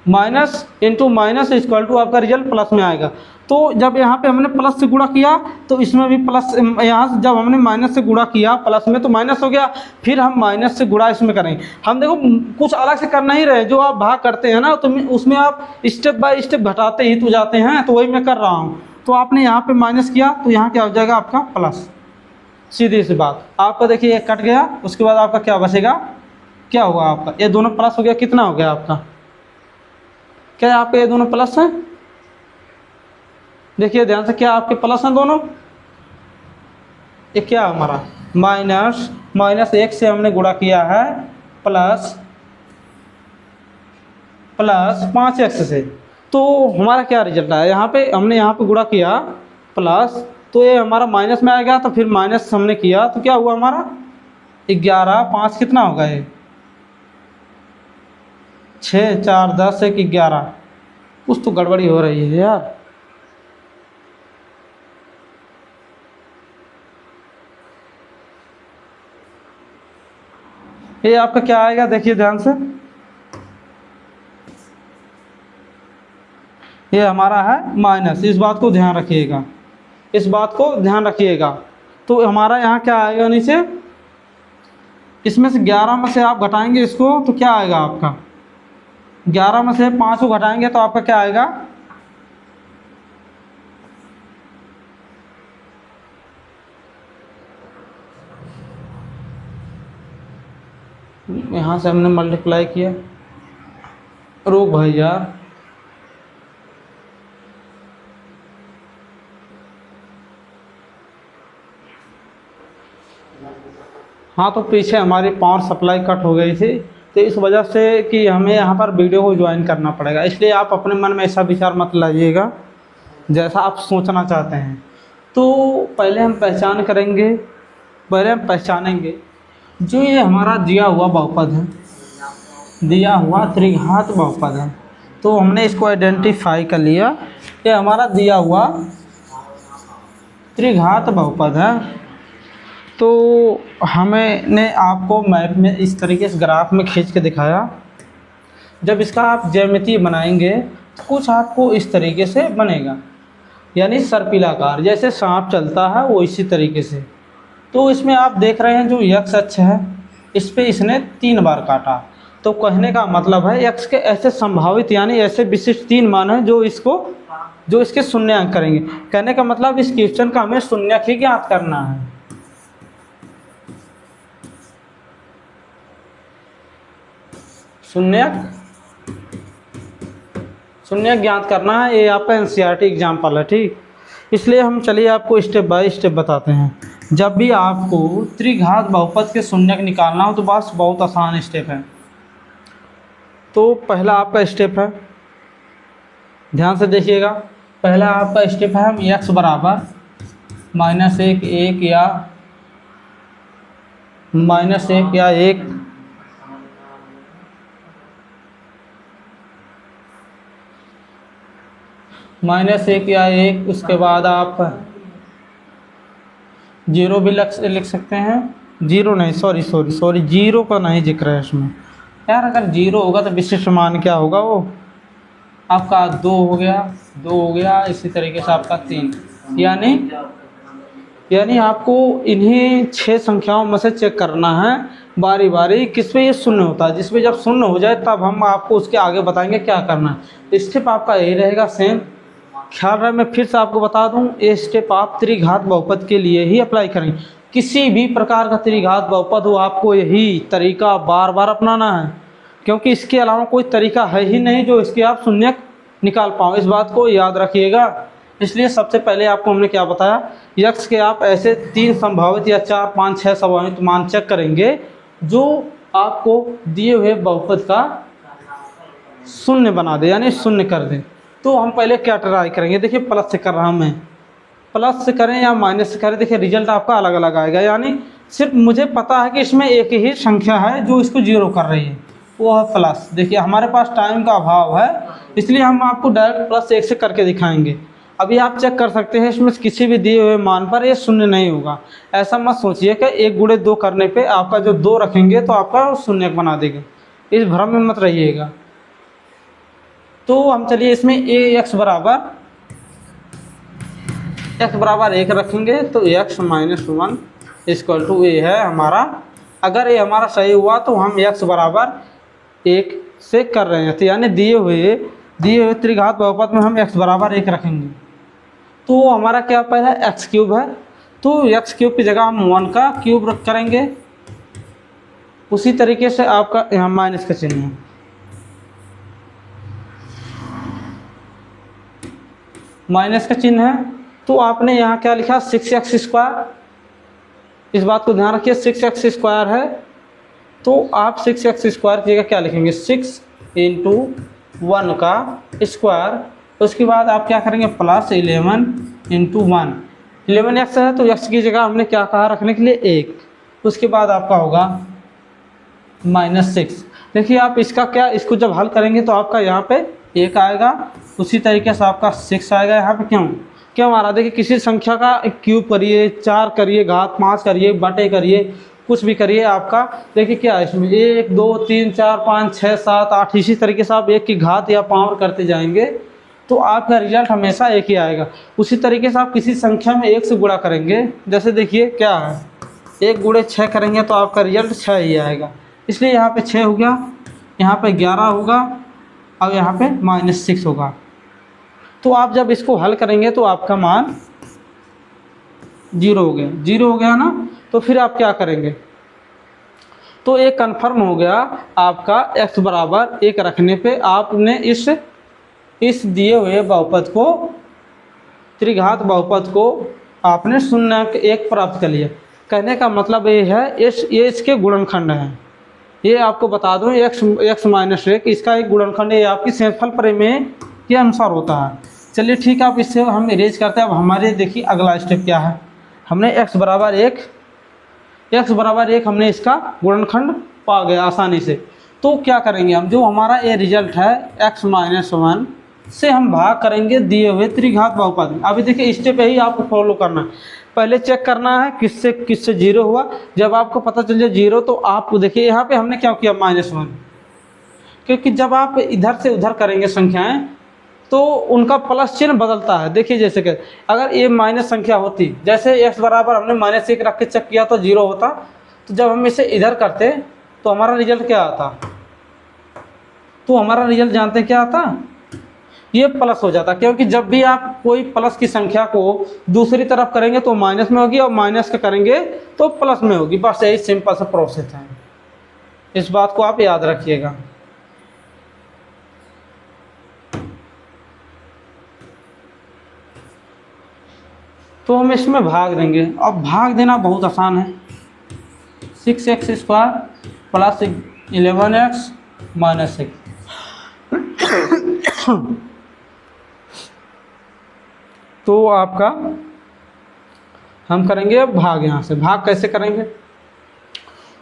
minus into minus equal to आपका रिजल्ट प्लस में आएगा। तो जब यहाँ पे हमने प्लस से गुणा किया तो इसमें भी प्लस, यहाँ से जब हमने माइनस से गुणा किया प्लस में तो माइनस हो गया, फिर हम माइनस से गुणा इसमें करेंगे। हम देखो कुछ अलग से करना ही रहे, जो आप भाग करते हैं ना तो उसमें आप स्टेप बाय स्टेप घटाते ही तो जाते हैं, तो वही मैं कर रहा हूँ। तो आपने यहाँ पे माइनस किया तो यहाँ क्या हो जाएगा आपका प्लस, सीधी सी बात। आपका देखिए ये कट गया, उसके बाद आपका क्या बचेगा, क्या हुआ आपका, ये दोनों प्लस हो गया, कितना हो गया आपका, क्या आपके ये दोनों प्लस हैं, देखिए ध्यान से, क्या आपके प्लस हैं दोनों। ये क्या हमारा माइनस 1 से हमने गुणा किया है प्लस 5x से, तो हमारा क्या रिजल्ट आया, यहाँ पे हमने यहाँ पे गुणा किया प्लस, तो ये हमारा माइनस में आएगा, तो फिर माइनस हमने किया तो क्या हुआ हमारा 11, 5 कितना होगा ये 6, 4, 10, 1, 11। कुछ तो गड़बड़ी हो रही है यार। ये आपका क्या आएगा, देखिए ध्यान से, ये हमारा है माइनस, इस बात को ध्यान रखिएगा, इस बात को ध्यान रखिएगा। तो हमारा यहाँ क्या आएगा नीचे, इसमें से 11 में से आप घटाएंगे इसको तो क्या आएगा आपका, 11 में से 5 को घटाएंगे तो आपका क्या आएगा, यहाँ से हमने मल्टीप्लाई किया, रोक भाई यार, हाँ तो पीछे हमारी पावर सप्लाई कट हो गई थी, तो इस वजह से कि हमें यहाँ पर वीडियो को ज्वाइन करना पड़ेगा, इसलिए आप अपने मन में ऐसा विचार मत लाइएगा जैसा आप सोचना चाहते हैं। तो पहले हम पहचान करेंगे, पहले हम पहचानेंगे जो ये हमारा दिया हुआ बहुपद है, दिया हुआ त्रिघात बहुपद है, तो हमने इसको आइडेंटिफाई कर लिया, ये हमारा दिया हुआ त्रिघात बहुपद है। तो हमने आपको मैप में इस तरीके से ग्राफ में खींच के दिखाया, जब इसका आप ज्यामिति बनाएंगे तो कुछ आपको इस तरीके से बनेगा, यानी सर्पिलाकार, जैसे सांप चलता है वो इसी तरीके से। तो इसमें आप देख रहे हैं जो यक्स अक्ष है इस पे इसने 3 बार काटा, तो कहने का मतलब है यक्स के ऐसे संभावित यानी ऐसे विशिष्ट 3 मान हैं जो इसके शून्यांक करेंगे। कहने का मतलब इस क्वेश्चन का हमें शून्यक ही ज्ञात करना है, शून्यक ज्ञात करना है। ये आपका एनसीईआरटी एग्जाम्पल है, ठीक। इसलिए हम चलिए आपको स्टेप बाय स्टेप बताते हैं। जब भी आपको त्रिघात बहुपद के शून्यक निकालना हो तो बस बहुत आसान स्टेप है। तो पहला आपका स्टेप है, ध्यान से देखिएगा, पहला आपका स्टेप है हम x बराबर -1 या -1 या 1 -1 या 1, उसके बाद आप 0 भी लिख सकते हैं, 0 नहीं, सॉरी 0 का नहीं जिक्र है इसमें यार। अगर 0 होगा तो विशिष्ट मान क्या होगा, वो आपका 2 हो गया, इसी तरीके से आपका 3, यानी आपको इन्हीं 6 संख्याओं में से चेक करना है बारी बारी किस पे ये शून्य होता है। जिस पे जब शून्य हो जाए तब हम आपको उसके आगे बताएंगे क्या करना है। स्टेप आपका यही रहेगा, सेम ख्याल रहे। मैं फिर से आपको बता दूं, ये स्टेप आप त्रिघात बहुपद के लिए ही अप्लाई करेंगे। किसी भी प्रकार का त्रिघात बहुपद हो आपको यही तरीका बार बार अपनाना है, क्योंकि इसके अलावा कोई तरीका है ही नहीं जो इसके आप शून्यक निकाल पाओ, इस बात को याद रखिएगा। इसलिए सबसे पहले आपको हमने क्या बताया, यक्स के आप ऐसे 3 संभावित या 4, 5, 6 संभावित मान चेक करेंगे जो आपको दिए हुए बहुपद का शून्य बना दे, यानी शून्य कर दे। तो हम पहले क्या ट्राई करेंगे, देखिए प्लस से कर रहा हूँ मैं, प्लस से करें या माइनस से करें, देखिए रिजल्ट आपका अलग अलग आएगा। यानी सिर्फ मुझे पता है कि इसमें एक ही संख्या है जो इसको 0 कर रही है, वो है प्लस। देखिए हमारे पास टाइम का अभाव है, इसलिए हम आपको डायरेक्ट +1 से करके दिखाएंगे। अभी आप चेक कर सकते हैं इसमें किसी भी दिए हुए मान पर ये शून्य नहीं होगा। ऐसा मत सोचिए कि 1 × 2 करने पे आपका जो 2 रखेंगे तो आपका शून्य बना देगा, इस भ्रम में मत रहिएगा। तो हम चलिए इसमें x बराबर 1 रखेंगे, तो x - 1 = a है हमारा। अगर ये हमारा सही हुआ तो हम x बराबर 1 से कर रहे हैं, तो यानी दिए हुए त्रिघात बहुपद में हम x बराबर 1 रखेंगे। तो हमारा क्या पहला x³ है, तो x³ की जगह हम 1 का क्यूब रख करेंगे। उसी तरीके से आपका यहाँ माइनस का चिन्ह है, माइनस का चिन्ह है, तो आपने यहाँ क्या लिखा 6x²। इस बात को ध्यान रखिए 6x² है, तो आप 6x² की जगह क्या लिखेंगे 6 × 1 का स्क्वायर। उसके बाद आप क्या करेंगे +11 × 1, 11x है तो x की जगह हमने क्या कहा रखने के लिए 1। उसके बाद आपका होगा -6। देखिए आप इसको जब हल करेंगे तो आपका यहाँ पे 1 आएगा, उसी तरीके से आपका 6 आएगा यहाँ पे। क्यों आ रहा, देखिए किसी संख्या का क्यूब करिए, 4 करिए, घात 5 करिए, बटे करिए, कुछ भी करिए आपका देखिए क्या है इसमें 1 2 3 4 5 6 7 8 इसी तरीके से आप एक की घात या पावर करते जाएंगे तो आपका रिजल्ट हमेशा एक ही आएगा। उसी तरीके से आप किसी संख्या में 1 से गुणा करेंगे, जैसे देखिए क्या है 1 गुणे 6 करेंगे तो आपका रिजल्ट 6 ही आएगा। इसलिए यहाँ पे 6 हो गया, यहाँ पे 11 होगा और यहाँ पे -6 होगा। तो आप जब इसको हल करेंगे तो आपका मान 0 हो गया, 0 हो गया ना। तो फिर आप क्या करेंगे, तो एक कन्फर्म हो गया आपका x बराबर 1 रखने पे आपने इस दिए हुए बहुपद को, त्रिघात बहुपद को आपने 0.1 प्राप्त कर लिया। कहने का मतलब ये है ये इसके गुणनखंड हैं। ये आपको बता दूं x माइनस 1 इसका एक गुणनखंड है, आपकी क्षेत्रफल प्रमेय के अनुसार होता है। चलिए ठीक है, आप इससे हम इरेज करते हैं। अब हमारे देखिए अगला स्टेप क्या है, हमने x बराबर 1 हमने इसका गुणनखंड पा गया आसानी से। तो क्या करेंगे हम, जो हमारा ये रिजल्ट है x माइनस 1 से हम भाग करेंगे दिए हुए त्रिघात बहुपद में। अभी देखिए स्टेप यही आपको फॉलो करना है। पहले चेक करना है किससे 0 हुआ। जब आपको पता चल जाए 0 तो आपको देखिए यहाँ पे हमने क्या किया -1, क्योंकि जब आप इधर से उधर करेंगे संख्याएं तो उनका प्लस चिन्ह बदलता है। देखिए जैसे कि अगर ये माइनस संख्या होती, जैसे x बराबर हमने -1 रख के चेक किया तो 0 होता, तो जब हम इसे इधर करते तो हमारा रिजल्ट क्या आता, तो हमारा रिजल्ट जानते क्या आता, ये प्लस हो जाता। क्योंकि जब भी आप कोई प्लस की संख्या को दूसरी तरफ करेंगे तो माइनस में होगी और माइनस का करेंगे तो प्लस में होगी। बस यही सिंपल सा प्रोसेस है, इस बात को आप याद रखिएगा। तो हम इसमें भाग देंगे। अब भाग देना बहुत आसान है, 6x² प्लस 11x माइनस 6। तो आपका हम करेंगे अब भाग। यहाँ से भाग कैसे करेंगे,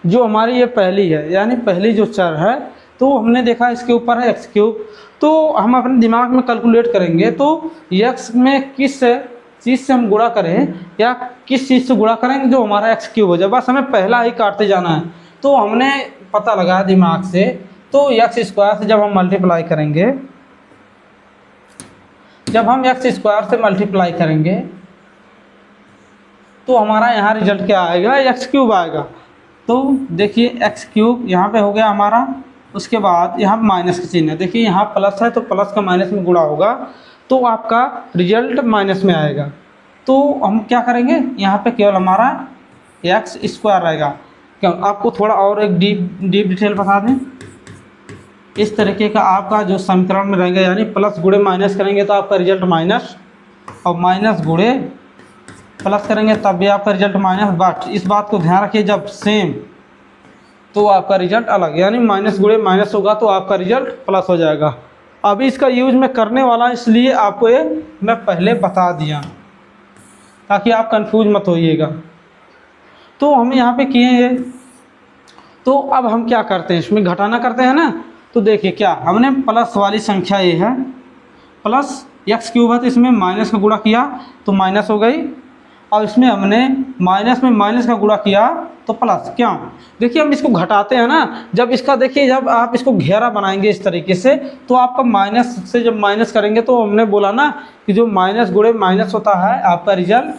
जो हमारी ये पहली है यानी पहली जो चर है तो हमने देखा इसके ऊपर है x3, तो हम अपने दिमाग में कैलकुलेट करेंगे तो x में किस चीज़ से हम गुणा करें या किस चीज़ से गुणा करेंगे जो हमारा x3 हो जाए, बस हमें पहला ही काटते जाना है। तो हमने पता लगाया दिमाग से, तो x² से जब हम मल्टीप्लाई करेंगे, जब हम x² से मल्टीप्लाई करेंगे तो हमारा यहाँ रिजल्ट क्या आएगा, x³ आएगा। तो देखिए x³ यहाँ पे हो गया हमारा, उसके बाद यहाँ माइनस का चिन्ह है, देखिए यहाँ प्लस है तो प्लस का माइनस में गुणा होगा तो आपका रिजल्ट माइनस में आएगा। तो हम क्या करेंगे, यहाँ पे केवल हमारा x² रहेगा। क्यों, आपको थोड़ा और एक डीप डिटेल बता दें, इस तरीके का आपका जो समीकरण में रहेगा, यानी प्लस गुणे माइनस करेंगे तो आपका रिजल्ट माइनस, और माइनस गुणे प्लस करेंगे तब भी आपका रिजल्ट माइनस। बट इस बात को ध्यान रखिए, जब सेम तो आपका रिजल्ट अलग, यानी माइनस गुणे माइनस होगा तो आपका रिजल्ट प्लस हो जाएगा। अभी इसका यूज मैं करने वाला इसलिए आपको ये मैं पहले बता दिया ताकि आप कंफ्यूज मत होइएगा। तो हम यहाँ पे किए ये, तो अब हम क्या करते हैं, इसमें घटाना करते हैं ना। तो देखिए क्या हमने प्लस वाली संख्या ये है, प्लस x³ है तो इसमें माइनस का गुणा किया तो माइनस हो गई, और इसमें हमने माइनस में माइनस का गुणा किया तो प्लस। क्यों, देखिए हम इसको घटाते हैं ना, जब इसका देखिए जब आप इसको घेरा बनाएंगे इस तरीके से तो आपका माइनस से जब माइनस करेंगे तो हमने बोला ना कि जो माइनस गुणे माइनस होता है आपका रिजल्ट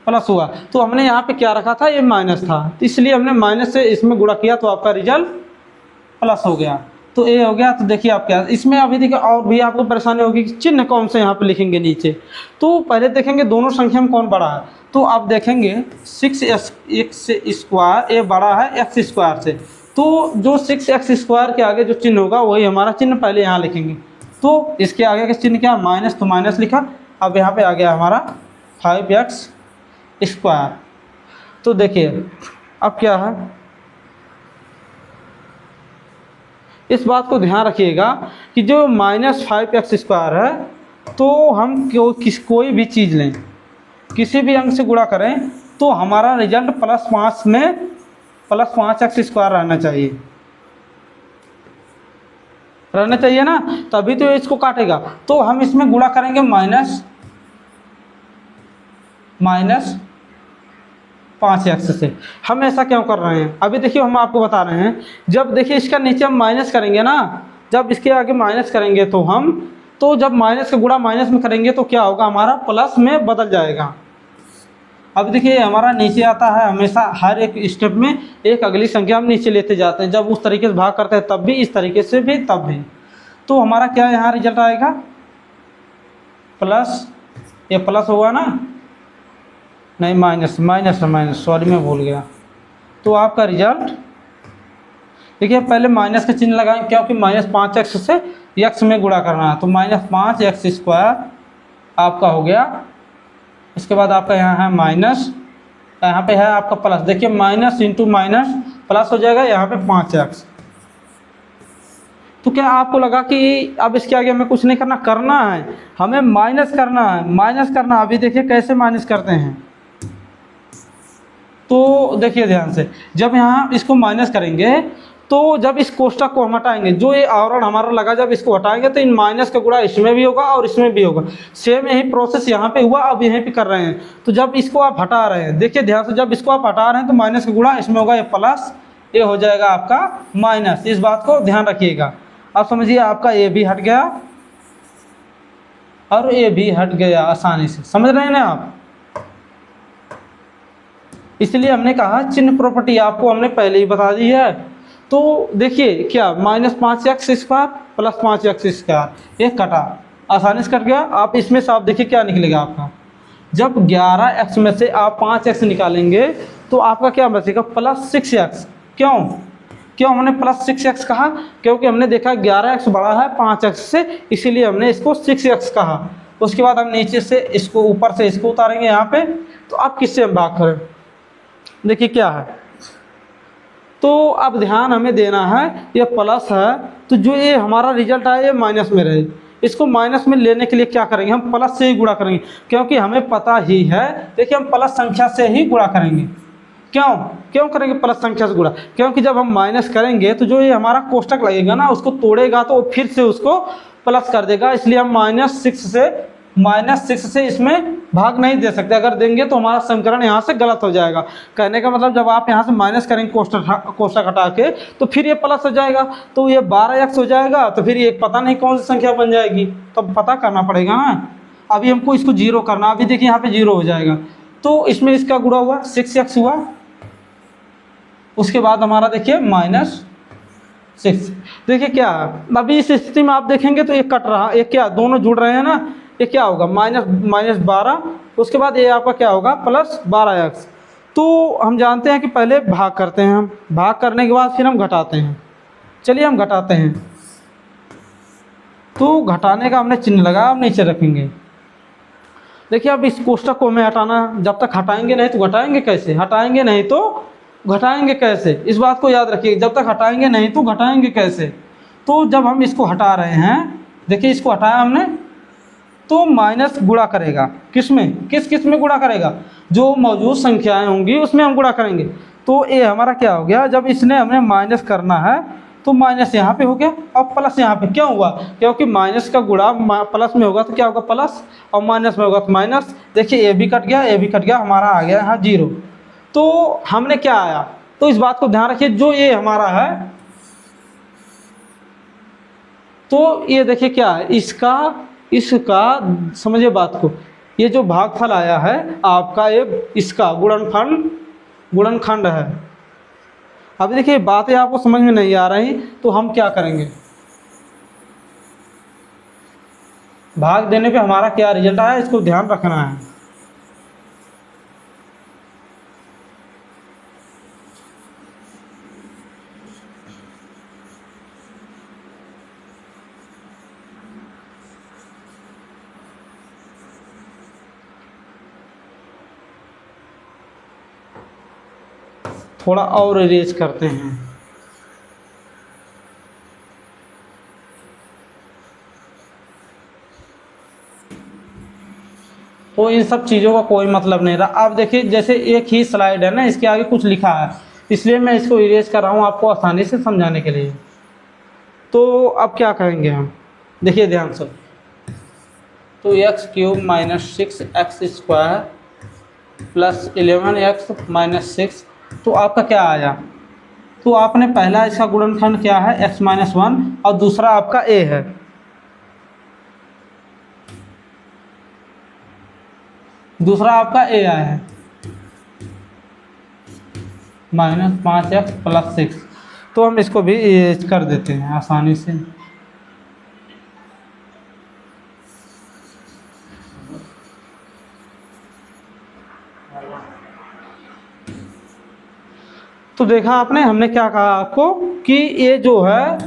प्लस हुआ। तो हमने यहाँ पे क्या रखा था, ये माइनस था, तो इसलिए हमने माइनस से इसमें गुणा किया तो आपका रिजल्ट प्लस हो गया। तो ये हो गया। तो देखिए आप क्या इसमें अभी देखिए और भी आपको परेशानी होगी कि चिन्ह कौन से यहाँ पे लिखेंगे नीचे। तो पहले देखेंगे दोनों संख्या में कौन बड़ा है, तो आप देखेंगे 6x² ये बड़ा है x² से, तो जो 6x² के आगे जो चिन्ह होगा वही हमारा चिन्ह पहले यहाँ लिखेंगे। तो इसके आगे का चिन्ह क्या, माइनस, तो माइनस लिखा। अब यहाँ पे आ गया हमारा 5x²। तो देखिए अब क्या है, इस बात को ध्यान रखिएगा कि जो -5x² है तो हम कोई भी चीज़ लें, किसी भी अंक से गुणा करें तो हमारा रिजल्ट +5 में +5x² रहना चाहिए ना, तभी तो इसको काटेगा। तो हम इसमें गुणा करेंगे माइनस 5x से। हम ऐसा क्यों कर रहे हैं अभी देखिए, हम आपको बता रहे हैं। जब देखिए इसका नीचे हम माइनस करेंगे ना, जब इसके आगे माइनस करेंगे तो जब माइनस का गुणा माइनस में करेंगे तो क्या होगा, हमारा प्लस में बदल जाएगा। अब देखिए हमारा नीचे आता है हमेशा, हर एक स्टेप में एक अगली संख्या हम नीचे लेते जाते हैं। जब उस तरीके से भाग करते हैं तब भी, इस तरीके से भी तब भी। तो हमारा क्या यहाँ रिजल्ट आएगा, प्लस, ये प्लस होगा ना, नहीं माइनस, माइनस सॉरी मैं भूल गया। तो आपका रिजल्ट देखिए, पहले माइनस का चिन्ह लगाएं क्योंकि -5x से x में गुणा करना है। तो -5x² आपका हो गया। इसके बाद आपका यहाँ है माइनस, यहाँ पे है आपका प्लस। देखिए माइनस इंटू माइनस प्लस हो जाएगा, यहाँ पे 5x। तो क्या आपको लगा कि अब इसके आगे हमें कुछ नहीं करना है, हमें माइनस करना है, माइनस करना। अभी देखिए कैसे माइनस करते हैं। तो देखिए ध्यान से, जब यहाँ इसको माइनस करेंगे तो जब इस कोष्टक को हम हटाएंगे, जो ये आवरण हमारा लगा, जब इसको हटाएंगे तो इन माइनस का गुणा इसमें भी होगा और इसमें भी होगा। सेम यही प्रोसेस यहाँ पे हुआ, अब यहीं पे कर रहे हैं। तो जब इसको आप हटा रहे हैं, देखिए ध्यान से, जब इसको आप हटा रहे हैं तो माइनस का गुणा इसमें होगा, ये प्लस, ये हो जाएगा आपका माइनस। इस बात को ध्यान रखिएगा। अब समझिए आपका ये भी हट गया और ये भी हट गया आसानी से, समझ रहे हैं ना आप। इसलिए हमने कहा चिन्ह प्रॉपर्टी आपको हमने पहले ही बता दी है। तो देखिए क्या, -5x² प्लस 5x², ये कटा, आसानी से कट गया। आप इसमें से आप देखिए क्या निकलेगा आपका, जब 11x में से आप 5x निकालेंगे तो आपका क्या बचेगा, +6x। क्यों हमने +6x कहा, क्योंकि हमने देखा 11x बड़ा है 5x से, इसीलिए हमने इसको 6x कहा। उसके बाद हम नीचे से इसको, ऊपर से इसको उतारेंगे यहाँ पे। तो अब किससे हम भाग करें, देखिए क्या है। तो अब ध्यान हमें देना है, ये प्लस है तो जो ये हमारा रिजल्ट आया ये माइनस में रहे। इसको माइनस में लेने के लिए क्या करेंगे, हम प्लस से ही गुणा करेंगे, क्योंकि हमें पता ही है। देखिए हम प्लस संख्या से ही गुणा करेंगे। क्यों करेंगे प्लस संख्या से गुणा, क्योंकि जब हम माइनस करेंगे तो जो ये हमारा कोष्टक लगेगा ना, उसको तोड़ेगा तो फिर से उसको प्लस कर देगा। इसलिए हम -6 से इसमें भाग नहीं दे सकते। अगर देंगे तो हमारा समीकरण यहाँ से गलत हो जाएगा। कहने का मतलब, जब आप यहाँ से माइनस करेंगे कोष्टक हटा के, तो फिर ये प्लस हो जाएगा, तो ये 12x हो जाएगा। तो फिर ये पता नहीं कौन सी संख्या बन जाएगी, तो पता करना पड़ेगा ना। अभी हमको इसको 0 करना, अभी देखिए यहाँ पे 0 हो जाएगा। तो इसमें इसका गुणा हुआ 6x हुआ, उसके बाद हमारा देखिए -6। देखिए क्या, अभी इस स्थिति में आप देखेंगे तो ये कट रहा, ये क्या, दोनों जुड़ रहे हैं ना, ये क्या होगा, -12। उसके बाद ये आपका क्या होगा, +12x। तो हम जानते हैं कि पहले भाग करते हैं, हम भाग करने के बाद फिर हम घटाते हैं। चलिए हम घटाते हैं। तो घटाने का हमने चिन्ह लगा, अब नीचे रखेंगे। देखिए अब इस कोष्टक को हमें हटाना, जब तक हटाएंगे नहीं तो घटाएंगे कैसे, हटाएंगे नहीं तो घटाएंगे कैसे, इस बात को याद रखिए। जब तक हटाएंगे नहीं तो घटाएंगे कैसे। तो जब हम इसको हटा रहे हैं, देखिए इसको हटाया हमने, तो माइनस गुणा करेगा किस में गुणा करेगा, जो मौजूद संख्याएं होंगी उसमें हम गुणा करेंगे। तो ये हमारा क्या हो गया, जब इसने हमें माइनस करना है तो माइनस यहाँ पे हो गया और प्लस यहाँ पे। क्यों हुआ, क्योंकि माइनस का गुणा प्लस में होगा तो क्या होगा, प्लस, और माइनस में होगा तो माइनस। देखिए ये भी कट गया, ये भी कट गया, हमारा आ गया यहाँ 0। तो हमने क्या आया, तो इस बात को ध्यान रखिए, जो ये हमारा है, तो ये देखिए क्या है, इसका समझिए बात को, ये जो भागफल आया है आपका, ये इसका गुणनखंड है। अभी देखिए बातें आपको समझ में नहीं आ रही, तो हम क्या करेंगे, भाग देने पे हमारा क्या रिजल्ट आया, इसको ध्यान रखना है। थोड़ा और इरेज करते हैं। तो इन सब चीज़ों का कोई मतलब नहीं रहा। अब देखिए जैसे एक ही स्लाइड है ना, इसके आगे कुछ लिखा है, इसलिए मैं इसको इरेज कर रहा हूँ आपको आसानी से समझाने के लिए। तो अब क्या करेंगे हम, देखिए ध्यान से। तो x³ - 6x² plus 11x minus 6, तो आपका क्या आया? तो आपने पहला इसका गुणनखंड क्या है x माइनस 1 और दूसरा आपका a है। दूसरा आपका a आया है माइनस 5x प्लस 6, तो हम इसको भी कर देते हैं आसानी से। तो देखा आपने, हमने क्या कहा आपको कि ये जो है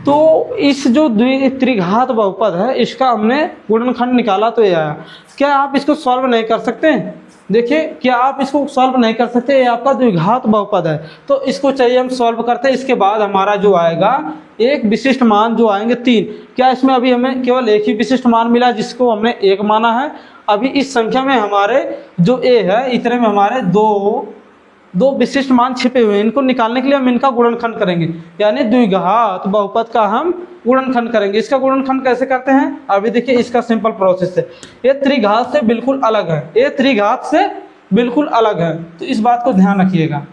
तो इस जो त्रिघात बहुपद है इसका हमने गुणनखंड निकाला तो ये आया। क्या आप इसको सॉल्व नहीं कर सकते? देखिए, क्या आप इसको सॉल्व नहीं कर सकते? ये आपका द्विघात बहुपद है, तो इसको चाहिए हम सॉल्व करते हैं। इसके बाद हमारा जो आएगा एक विशिष्ट मान जो आएंगे 3। क्या इसमें अभी हमें केवल एक ही विशिष्ट मान मिला जिसको हमने 1 माना है? अभी इस संख्या में हमारे जो a है इतने में हमारे दो विशिष्ट मान छिपे हुए हैं। इनको निकालने के लिए हम इनका गुणनखंड करेंगे, यानी द्विघात बहुपद का हम गुणनखंड करेंगे। इसका गुणनखंड कैसे करते हैं? अभी देखिए, इसका सिंपल प्रोसेस है। ये त्रिघात से बिल्कुल अलग है, ये त्रिघात से बिल्कुल अलग है, तो इस बात को ध्यान रखिएगा।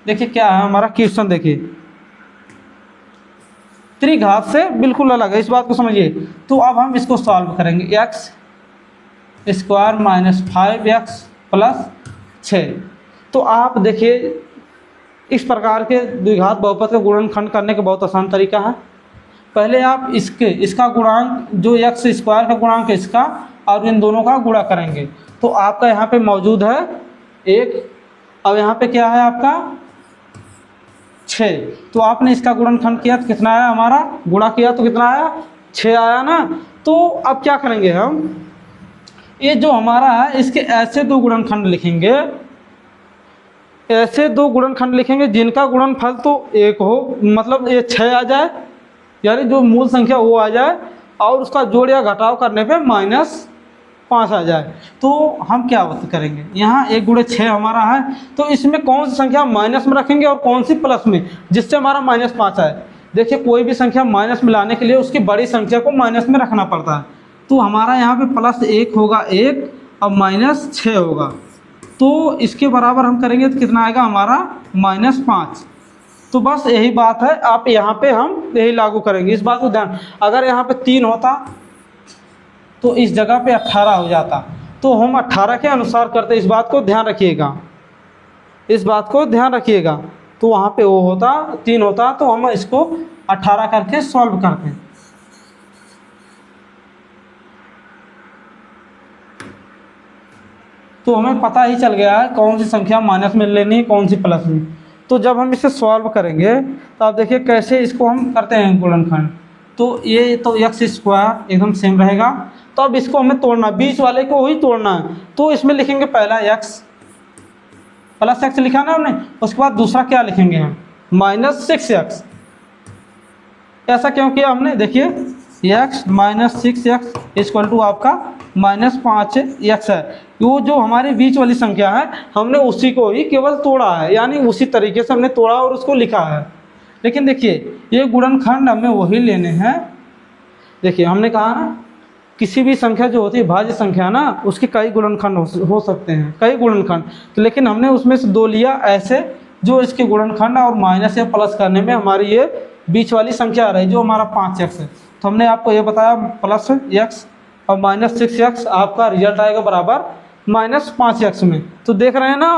देखिए क्या है हमारा क्वेश्चन, देखिए त्रिघात से बिल्कुल अलग है, इस बात को समझिए। तो अब हम इसको सॉल्व करेंगे। x square minus 5x plus 6। तो आप देखिए, इस प्रकार के द्विघात बहुपद का गुणनखंड करने का बहुत आसान तरीका है। पहले आप इसका गुणांक जो x स्क्वायर का गुणांक है इसका और इन दोनों का गुणा करेंगे, तो आपका यहाँ पे मौजूद है 1, अब यहाँ पे क्या है आपका 6। तो आपने इसका गुणनखंड किया तो कितना आया हमारा? गुणा किया तो कितना आया? 6 आया ना। तो अब क्या करेंगे हम, ये जो हमारा है इसके ऐसे दो गुणनखंड लिखेंगे, ऐसे दो गुणनखंड लिखेंगे जिनका गुणनफल तो 1 हो, मतलब ये 6 आ जाए, यानी जो मूल संख्या वो आ जाए और उसका जोड़ या घटाव करने पे -5 आ जाए। तो हम क्या करेंगे, यहाँ 1 गुणे 6 हमारा है, तो इसमें कौन सी संख्या माइनस में रखेंगे और कौन सी प्लस में, जिससे हमारा -5 आए। देखिए, कोई भी संख्या माइनस में लाने के लिए उसकी बड़ी संख्या को माइनस में रखना पड़ता है। तो हमारा यहाँ पे +1 होगा 1 और -6 होगा, तो इसके बराबर हम करेंगे तो कितना आएगा हमारा -5। तो बस यही बात है, आप यहाँ पे हम यही लागू करेंगे, इस बात को ध्यान। अगर यहाँ पे 3 होता तो इस जगह पे 18 हो जाता, तो हम 18 के अनुसार करते, इस बात को ध्यान रखिएगा, इस बात को ध्यान रखिएगा। तो वहाँ पे वो होता 3 होता, तो हम इसको 18 करके सॉल्व करते हैं। तो हमें पता ही चल गया है कौन सी संख्या माइनस में लेनी है, कौन सी प्लस में। तो जब हम इसे सॉल्व करेंगे तो आप देखिए कैसे इसको हम करते हैं गुणनखंड। तो ये तो x स्क्वायर एकदम सेम रहेगा, तो अब इसको हमें तोड़ना, बीच वाले को ही तोड़ना है। तो इसमें लिखेंगे पहला x प्लस x लिखा ना हमने, उसके बाद दूसरा क्या लिखेंगे हम -6x। ऐसा क्यों किया हमने? देखिए x -6x इक्वल टू आपका -5x है। वो जो हमारी बीच वाली संख्या है हमने उसी को ही केवल तोड़ा है, यानी उसी तरीके से हमने तोड़ा और उसको लिखा है। लेकिन देखिए, ये गुणनखंड हमें वही लेने हैं। देखिए, हमने कहा ना किसी भी संख्या जो होती है भाज्य संख्या ना, उसके कई गुणनखंड हो सकते हैं, कई गुणनखंड। तो लेकिन हमने उसमें से 2 लिया ऐसे जो इसके गुणनखंड और माइनस या प्लस करने में हमारी ये बीच वाली संख्या आ रही है जो हमारा 5x है। तो हमने आपको ये बताया +x और -6x आपका रिजल्ट आएगा बराबर -5x में। तो देख रहे हैं ना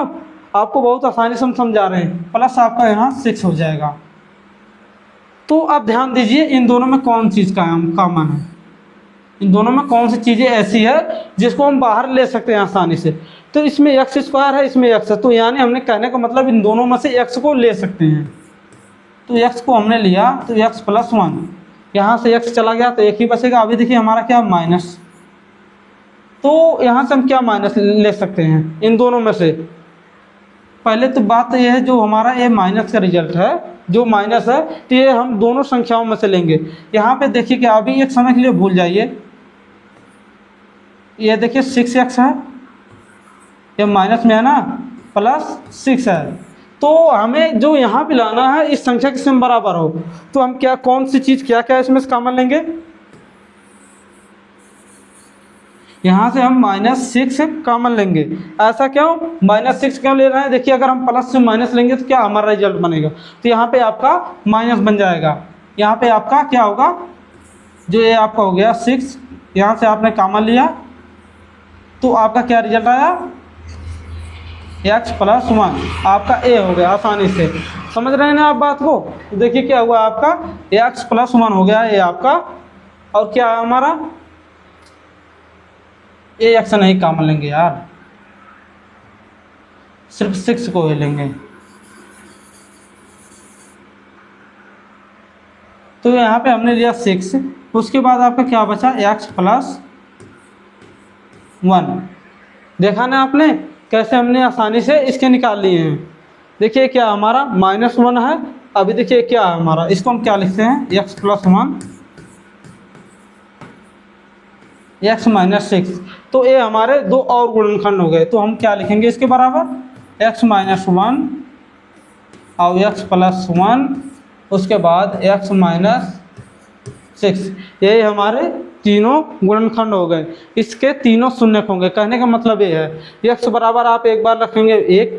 आपको बहुत आसानी से हम समझा रहे हैं, प्लस आपका यहाँ 6 हो जाएगा। तो आप ध्यान दीजिए इन दोनों में कौन चीज़ का कॉमन है, इन दोनों में कौन सी चीज़ें ऐसी है जिसको हम बाहर ले सकते हैं आसानी से। तो इसमें x स्क्वायर है, इसमें x है, तो यानी हमने कहने का मतलब इन दोनों में से x को ले सकते हैं। तो x को हमने लिया तो x + 1, यहाँ से x चला गया तो 1 ही बचेगा। अभी देखिए हमारा क्या माइनस, तो यहाँ से हम क्या माइनस ले सकते हैं इन दोनों में से। पहले तो बात यह है जो हमारा ये माइनस का रिजल्ट है, जो माइनस है तो ये हम दोनों संख्याओं में से लेंगे। यहाँ पे देखिए कि अभी एक समय के लिए भूल जाइए, ये देखिए 6x है, ये माइनस में है ना, +6 है। तो हमें जो यहाँ पे लाना है इस संख्या के सेम बराबर हो, तो हम क्या कौन सी चीज़ क्या क्या इसमें से कॉमन लेंगे, यहाँ से हम -6 कॉमन लेंगे। ऐसा क्यों, -6 क्यों ले रहे हैं? देखिए अगर हम प्लस से माइनस लेंगे तो क्या हमारा रिजल्ट बनेगा, तो यहाँ पे आपका माइनस बन जाएगा। यहाँ पे आपका क्या होगा, जो ये आपका हो गया 6, यहाँ से आपने कॉमन लिया तो आपका क्या रिजल्ट आया, x + 1 आपका a हो गया। आसानी से समझ रहे हैं ना आप बात को। तो देखिए क्या हुआ, आपका x + 1 हो गया ये आपका, और क्या है हमारा ax नहीं कॉमन लेंगे यार, सिर्फ 6 को ही लेंगे। तो यहाँ पे हमने लिया 6, उसके बाद आपका क्या बचा, x + 1। देखा ना आपने कैसे हमने आसानी से इसके निकाल लिए हैं। देखिए क्या हमारा -1 है। अभी देखिए क्या है हमारा, इसको हम क्या लिखते हैं, x + 1 x - 6। तो ये हमारे दो और गुणनखंड हो गए, तो हम क्या लिखेंगे इसके बराबर, x - 1 और x + 1, उसके बाद x - 6। ये हमारे तीनों गुणनखंड हो गए, इसके तीनों शून्यक होंगे। कहने का मतलब ये है x बराबर आप एक बार रखेंगे 1,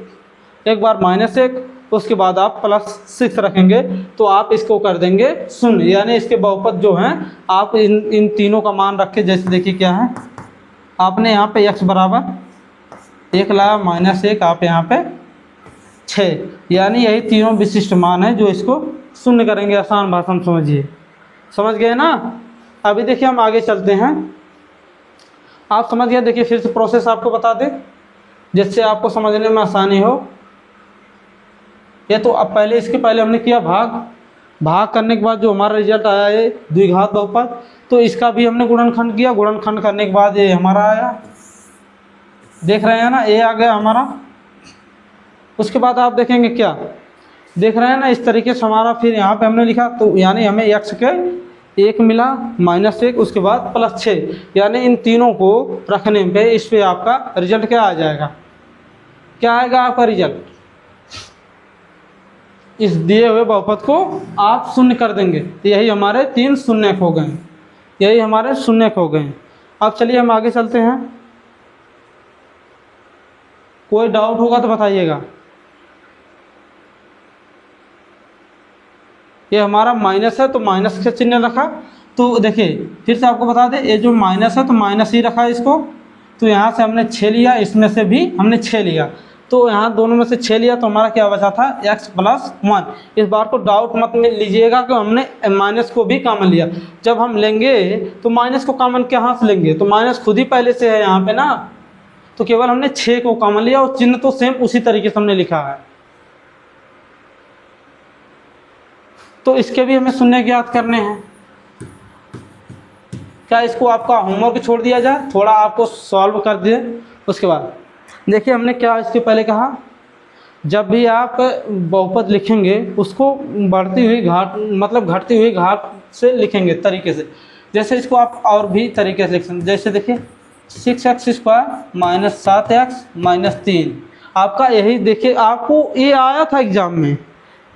एक बार -1, उसके बाद आप +6 रखेंगे तो आप इसको कर देंगे शून्य, यानी इसके बहुपद जो हैं आप इन तीनों का मान रख के, जैसे देखिए क्या है, आपने यहाँ पे x बराबर 1 लाया, -1 आप यहाँ पे 6, यानी यही तीनों विशिष्ट मान है जो इसको शून्य करेंगे। आसान भाषा में समझिए, समझ गए ना। अभी देखिए हम आगे चलते हैं, आप समझ गए। देखिए फिर से प्रोसेस आपको बता दें जिससे आपको समझने में आसानी हो। ये तो अब पहले, इसके पहले हमने किया भाग करने के बाद जो हमारा रिजल्ट आया है द्विघात बहुपद, तो इसका भी हमने गुणनखंड किया। गुणनखंड करने के बाद ये हमारा आया, देख रहे हैं ना, ये आ गया हमारा। उसके बाद आप देखेंगे क्या, देख रहे हैं ना, इस तरीके से हमारा फिर यहाँ पे हमने लिखा, तो यानी हमें x के 1 मिला, -1, उसके बाद +6, यानी इन तीनों को रखने पे इस पे आपका रिजल्ट क्या आ जाएगा, क्या आएगा आपका रिजल्ट, इस दिए हुए बहुपद को आप शून्य कर देंगे। तो यही हमारे 3 शून्यक हो गए, यही हमारे शून्यक हो गए। अब चलिए हम आगे चलते हैं, कोई डाउट होगा तो बताइएगा। ये हमारा माइनस है तो माइनस का चिन्ह रखा। तो देखिए फिर से आपको बता दें, ये जो माइनस है तो माइनस ही रखा है इसको। तो यहाँ से हमने 6 लिया, इसमें से भी हमने 6 लिया, तो यहाँ दोनों में से 6 लिया, तो हमारा क्या बचा था, x + 1। इस बार को डाउट मत लीजिएगा कि हमने माइनस को भी कॉमन लिया। जब हम लेंगे तो माइनस को कॉमन कहाँ से लेंगे, तो माइनस खुद ही पहले से है यहाँ पे ना, तो केवल हमने 6 को कॉमन लिया और चिन्ह तो सेम उसी तरीके से हमने लिखा है। तो इसके भी हमें शून्य ज्ञात करने हैं। क्या इसको आपका होमवर्क छोड़ दिया जाए, थोड़ा आपको सॉल्व कर दिए। उसके बाद देखिए हमने क्या इसके पहले कहा, जब भी आप बहुपद लिखेंगे उसको बढ़ती हुई घात, मतलब घटती हुई घात से लिखेंगे तरीके से। जैसे इसको आप और भी तरीके से लिख सकते, जैसे देखिए 6x² - 7x - 3। आपका यही देखिए, आपको ये आया था एग्जाम में,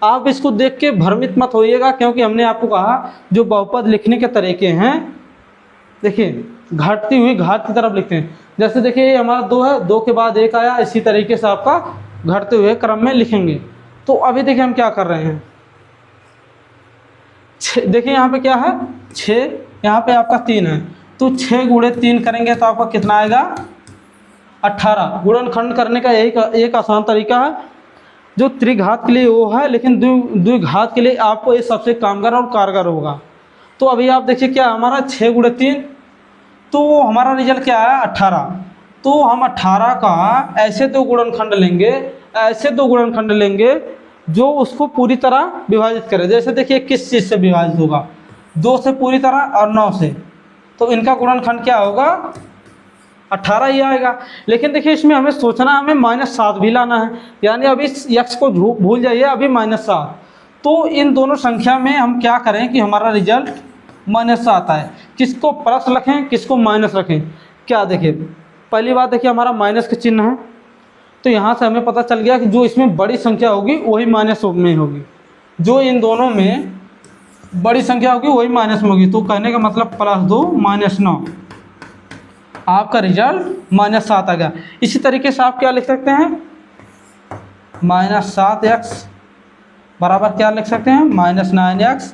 आप इसको देख के भ्रमित मत होइएगा, क्योंकि हमने आपको कहा जो बहुपद लिखने के तरीके हैं, देखिए घटती हुई घात की तरफ लिखते हैं। जैसे देखिए ये हमारा 2 है, 2 के बाद 1 आया, इसी तरीके से आपका घटते हुए क्रम में लिखेंगे। तो अभी देखिए हम क्या कर रहे हैं, देखिए यहाँ पे क्या है 6, यहाँ पे आपका 3 है, तो 6 × 3 करेंगे तो आपका कितना आएगा 18। गुणनखंड करने का एक आसान तरीका है, जो त्रिघात के लिए वो है, लेकिन द्विघात के लिए आपको ये सबसे कामगार और कारगर होगा। तो अभी आप देखिए क्या हमारा 6 × 3, तो हमारा रिजल्ट क्या है 18। तो हम 18 का ऐसे 2 गुणनखंड लेंगे, ऐसे 2 गुणनखंड लेंगे जो उसको पूरी तरह विभाजित करे। जैसे देखिए किस चीज़ से विभाजित होगा, 2 से पूरी तरह और 9 से, तो इनका गुणनखंड क्या होगा 18 ही आएगा। लेकिन देखिए इसमें हमें सोचना, हमें -7 भी लाना है, यानी अभी x को भूल जाइए, अभी -7। तो इन दोनों संख्या में हम क्या करें कि हमारा रिजल्ट -7 आए। किसको प्लस रखें, किसको माइनस रखें, क्या देखिए पहली बात देखिए हमारा माइनस का चिन्ह है, तो यहाँ से हमें पता चल गया कि जो इसमें बड़ी संख्या होगी वही माइनस में होगी, जो इन दोनों में बड़ी संख्या होगी वही माइनस में होगी। तो कहने का मतलब +2 - 9। आपका रिजल्ट -7 आ गया। इसी तरीके से आप क्या लिख सकते हैं, -7x बराबर क्या लिख सकते हैं, -9x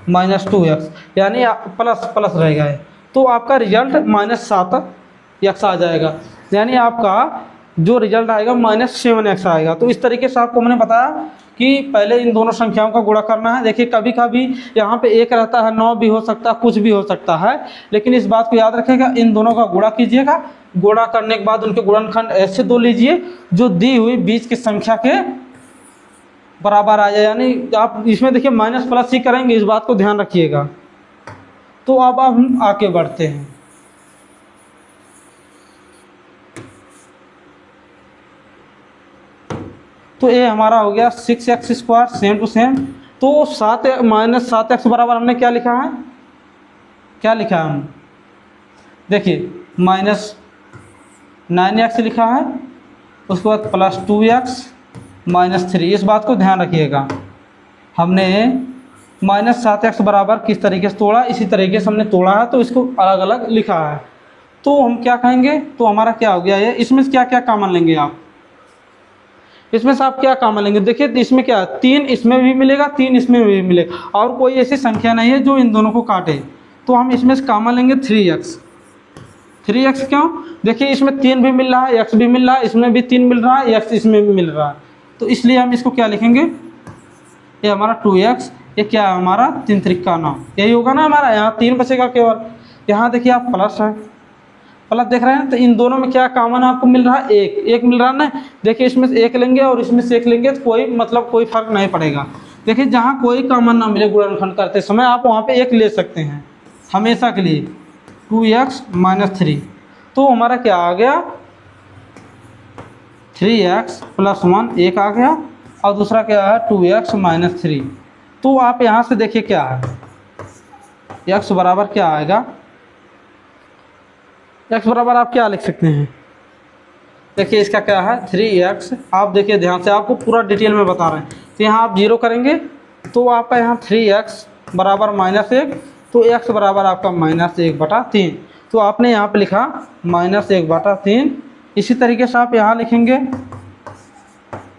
-2x, यानी प्लस प्लस रहेगा ये, तो आपका रिजल्ट -7x आ जाएगा, यानी आपका जो रिजल्ट आएगा -7x आएगा। तो इस तरीके से आपको मैंने बताया कि पहले इन दोनों संख्याओं का गुणा करना है। देखिए कभी कभी यहाँ पे 1 रहता है, 9 भी हो सकता है, कुछ भी हो सकता है, लेकिन इस बात को याद रखिएगा, इन दोनों का गुणा कीजिएगा। गुणा करने के बाद उनके गुणनखंड ऐसे दो लीजिए जो दी हुई बीच की संख्या के बराबर आ जाए, यानी आप इसमें देखिए माइनस प्लस ही करेंगे, इस बात को ध्यान रखिएगा। तो अब हम आगे बढ़ते हैं। तो ये हमारा हो गया 6x² सेम टू सेम। तो -7x बराबर हमने क्या लिखा है, क्या लिखा है हम, देखिए -9x लिखा है, उसके बाद +2x -3। इस बात को ध्यान रखिएगा, हमने -7x बराबर किस तरीके से तोड़ा, इसी तरीके से हमने तोड़ा है, तो इसको अलग अलग लिखा है। तो हम क्या कहेंगे, तो हमारा क्या हो गया ये, इसमें से क्या क्या कॉमन लेंगे आप, इसमें से आप क्या कॉमन लेंगे, देखिए इसमें क्या है, 3 इसमें भी मिलेगा, 3 इसमें भी मिलेगा, और कोई ऐसी संख्या नहीं है जो इन दोनों को काटे। तो हम इसमें से कॉमन लेंगे 3x। 3x क्यों, देखिए इसमें 3 भी मिल रहा है, x भी मिल रहा है, इसमें भी 3 मिल रहा है, x इसमें भी मिल रहा है, तो इसलिए हम इसको क्या लिखेंगे, ये हमारा 2x, ये क्या है हमारा 3 त्रिका 9, यही होगा ना हमारा, यहाँ 3 बचेगा केवल। यहाँ देखिए आप प्लस है, प्लस देख रहे हैं, तो इन दोनों में क्या कॉमन आपको मिल रहा है, एक मिल रहा है ना। देखिए इसमें से 1 लेंगे और इसमें से 1 लेंगे तो कोई फर्क नहीं पड़ेगा। देखिए जहाँ कोई कॉमन ना मिले गुणनखंड करते समय, आप वहाँ पे 1 ले सकते हैं हमेशा के लिए, 2x -3। तो हमारा क्या आ गया, 3x + 1 1 आ गया, और दूसरा क्या है 2x -3। तो आप यहाँ से देखिए क्या है, x बराबर क्या आएगा, x बराबर आप क्या लिख सकते हैं, देखिए इसका क्या है 3x। आप देखिए ध्यान से, आपको पूरा डिटेल में बता रहे हैं। तो यहाँ आप 0 करेंगे तो आपका यहाँ 3x बराबर -1, तो x बराबर आपका -1/3। तो आपने यहाँ पे लिखा -1/3। इसी तरीके से आप यहाँ लिखेंगे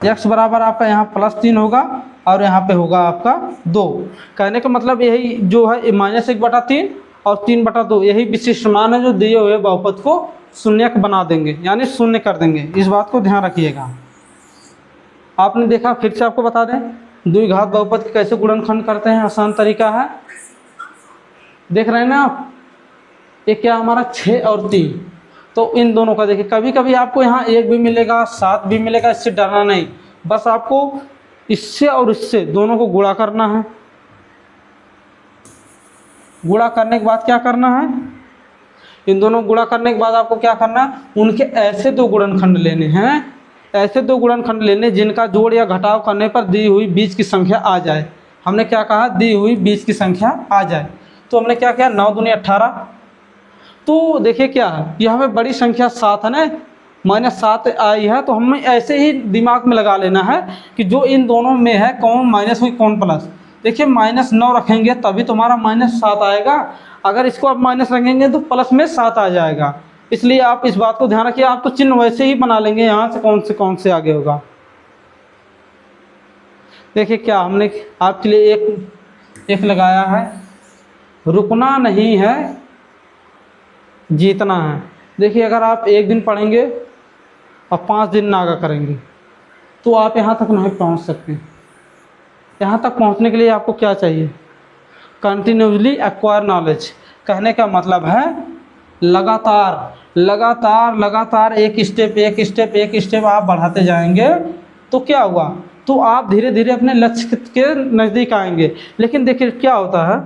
x बराबर आपका यहाँ +3 होगा, और यहाँ पे होगा आपका 2। कहने का मतलब यही जो है -1/3 और 3/2, यही विशिष्ट मान है जो दिए हुए बहुपद को शून्यक बना देंगे, यानी शून्य कर देंगे। इस बात को ध्यान रखिएगा। आपने देखा, फिर से आपको बता दें, द्विघात बहुपद के कैसे गुणनखंड करते हैं, आसान तरीका है। देख रहे हैं ना आप, ये क्या हमारा 6 और 3, तो इन दोनों का देखिए, कभी कभी आपको यहाँ 1 भी मिलेगा, 7 भी मिलेगा, इससे डरना नहीं, बस आपको इससे और इससे दोनों को गुणा करना है। गुणा करने के बाद क्या करना है, इन दोनों गुणा करने के बाद आपको क्या करना है, उनके ऐसे 2 गुणनखंड लेने हैं, ऐसे 2 गुणनखंड लेने जिनका जोड़ या घटाव करने पर दी हुई बीज की संख्या आ जाए। हमने क्या कहा, दी हुई बीज की संख्या आ जाए। तो हमने क्या किया, 9 दूनी 18। तो देखिए क्या है, यहाँ पे बड़ी संख्या 7 है ना, -7 आई है, तो हमें ऐसे ही दिमाग में लगा लेना है कि जो इन दोनों में है, कौन माइनस हुई कौन प्लस। देखिए -9 रखेंगे तभी तुम्हारा -7 आएगा, अगर इसको आप माइनस रखेंगे तो प्लस में 7 आ जाएगा। इसलिए आप इस बात को ध्यान रखिए, आप तो चिन्ह वैसे ही बना लेंगे, यहाँ से कौन से आगे होगा। देखिए क्या हमने आपके लिए एक लगाया है, रुकना नहीं है जीतना है। देखिए अगर आप 1 दिन पढ़ेंगे और 5 दिन नागा करेंगे तो आप यहाँ तक नहीं पहुँच सकते। यहाँ तक पहुँचने के लिए आपको क्या चाहिए, कंटिन्यूसली एक्वायर नॉलेज। कहने का मतलब है लगातार एक स्टेप आप बढ़ाते जाएंगे तो क्या हुआ, तो आप धीरे धीरे अपने लक्ष्य के नज़दीक आएंगे। लेकिन देखिए क्या होता है,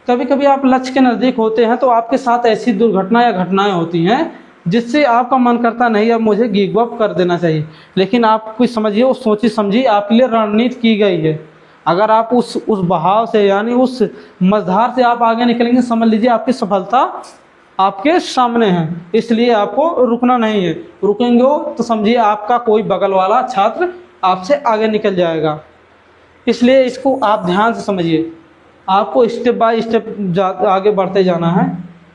कभी कभी आप लक्ष्य के नज़दीक होते हैं तो आपके साथ ऐसी दुर्घटना या घटनाएं होती हैं जिससे आपका मन करता नहीं अब मुझे गिव अप कर देना चाहिए। लेकिन आप कुछ समझिए, वो सोची समझी आपके लिए रणनीति की गई है। अगर आप उस बहाव से, यानी उस मझधार से आप आगे निकलेंगे, समझ लीजिए आपकी सफलता आपके सामने है। इसलिए आपको रुकना नहीं है, रुकेंगे हो तो समझिए आपका कोई बगल वाला छात्र आपसे आगे निकल जाएगा। इसलिए इसको आप ध्यान से समझिए, आपको स्टेप बाय स्टेप आगे बढ़ते जाना है।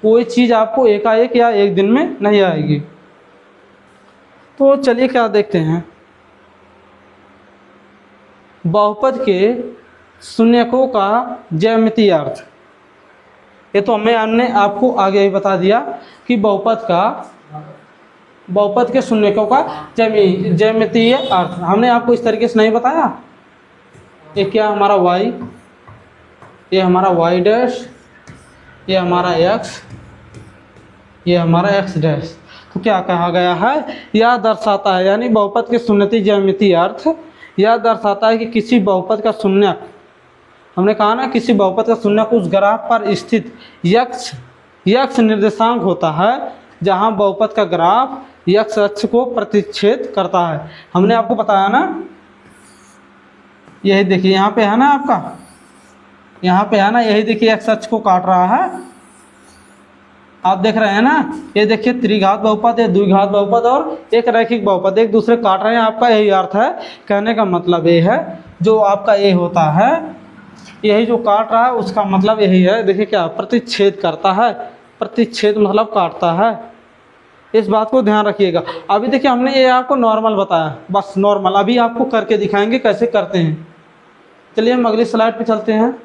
कोई चीज़ आपको एकाएक या एक दिन में नहीं आएगी। तो चलिए क्या देखते हैं, बहुपद के शून्यकों का ज्यामितीय अर्थ। ये तो हमने आपको आगे ही बता दिया कि बहुपद के शून्यकों का ज्यामितीय अर्थ हमने आपको इस तरीके से नहीं बताया। ये क्या हमारा y, ये हमारा y डैश, ये हमारा x, ये हमारा x डैश। तो क्या कहा गया है, यह दर्शाता है, यानी बहुपद के शून्यतीय ज्यामितीय अर्थ यह दर्शाता है कि किसी बहुपद का शून्यक, हमने कहा ना किसी बहुपद का शून्यक उस ग्राफ पर स्थित यक्ष निर्देशांक होता है जहां बहुपद का ग्राफ यक्ष अक्ष को प्रतिच्छेद करता है। हमने आपको बताया ना, यही देखिए यहाँ पे है ना आपका, यहाँ पे है ना, यही देखिए एक्स अक्ष को काट रहा है, आप देख रहे हैं ना। ये देखिए त्रिघात बहुपद, ये द्विघात बहुपद और एक रैखिक बहुपद एक दूसरे काट रहे हैं। आपका यही अर्थ है, कहने का मतलब ये है, जो आपका ये होता है, यही जो काट रहा है उसका मतलब यही है। देखिए क्या प्रतिच्छेद करता है, प्रतिच्छेद मतलब काटता है, इस बात को ध्यान रखिएगा। अभी देखिए हमने ये आपको नॉर्मल बताया, बस नॉर्मल, अभी आपको करके दिखाएंगे कैसे करते हैं। चलिए हम अगली स्लाइड पे चलते हैं।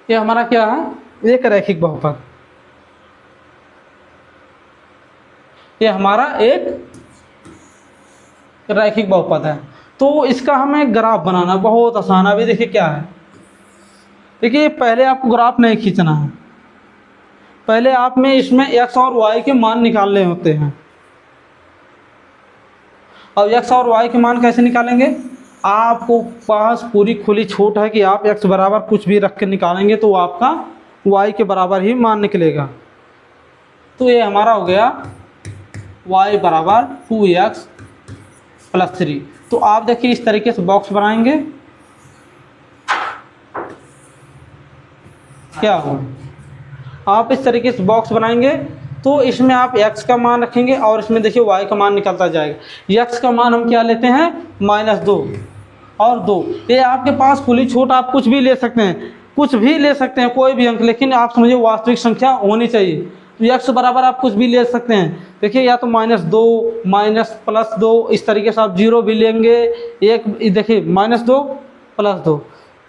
ये हमारा क्या है, एक रैखिक बहुपद, ये हमारा एक रैखिक बहुपद है। तो इसका हमें ग्राफ बनाना बहुत आसान है। अभी देखिए क्या है, देखिए पहले आपको ग्राफ नहीं खींचना है, पहले आप में इसमें x और y के मान निकालने होते हैं। अब x और y के मान कैसे निकालेंगे, आपको पास पूरी खुली छूट है कि आप x बराबर कुछ भी रख के निकालेंगे तो आपका y के बराबर ही मान निकलेगा। तो ये हमारा हो गया y बराबर 2x + 3। तो आप देखिए इस तरीके से बॉक्स बनाएंगे, क्या हो, आप इस तरीके से बॉक्स बनाएंगे तो इसमें आप x का मान रखेंगे और इसमें देखिए y का मान निकलता जाएगा। x का मान हम क्या लेते हैं, -2 और 2। ये आपके पास खुली छूट, आप कुछ भी ले सकते हैं, कुछ भी ले सकते हैं, कोई भी अंक, लेकिन आप समझिए वास्तविक संख्या होनी चाहिए। तो x बराबर आप कुछ भी ले सकते हैं। देखिए या तो -2 +2, इस तरीके से आप 0 भी लेंगे, एक देखिए -2 + 2।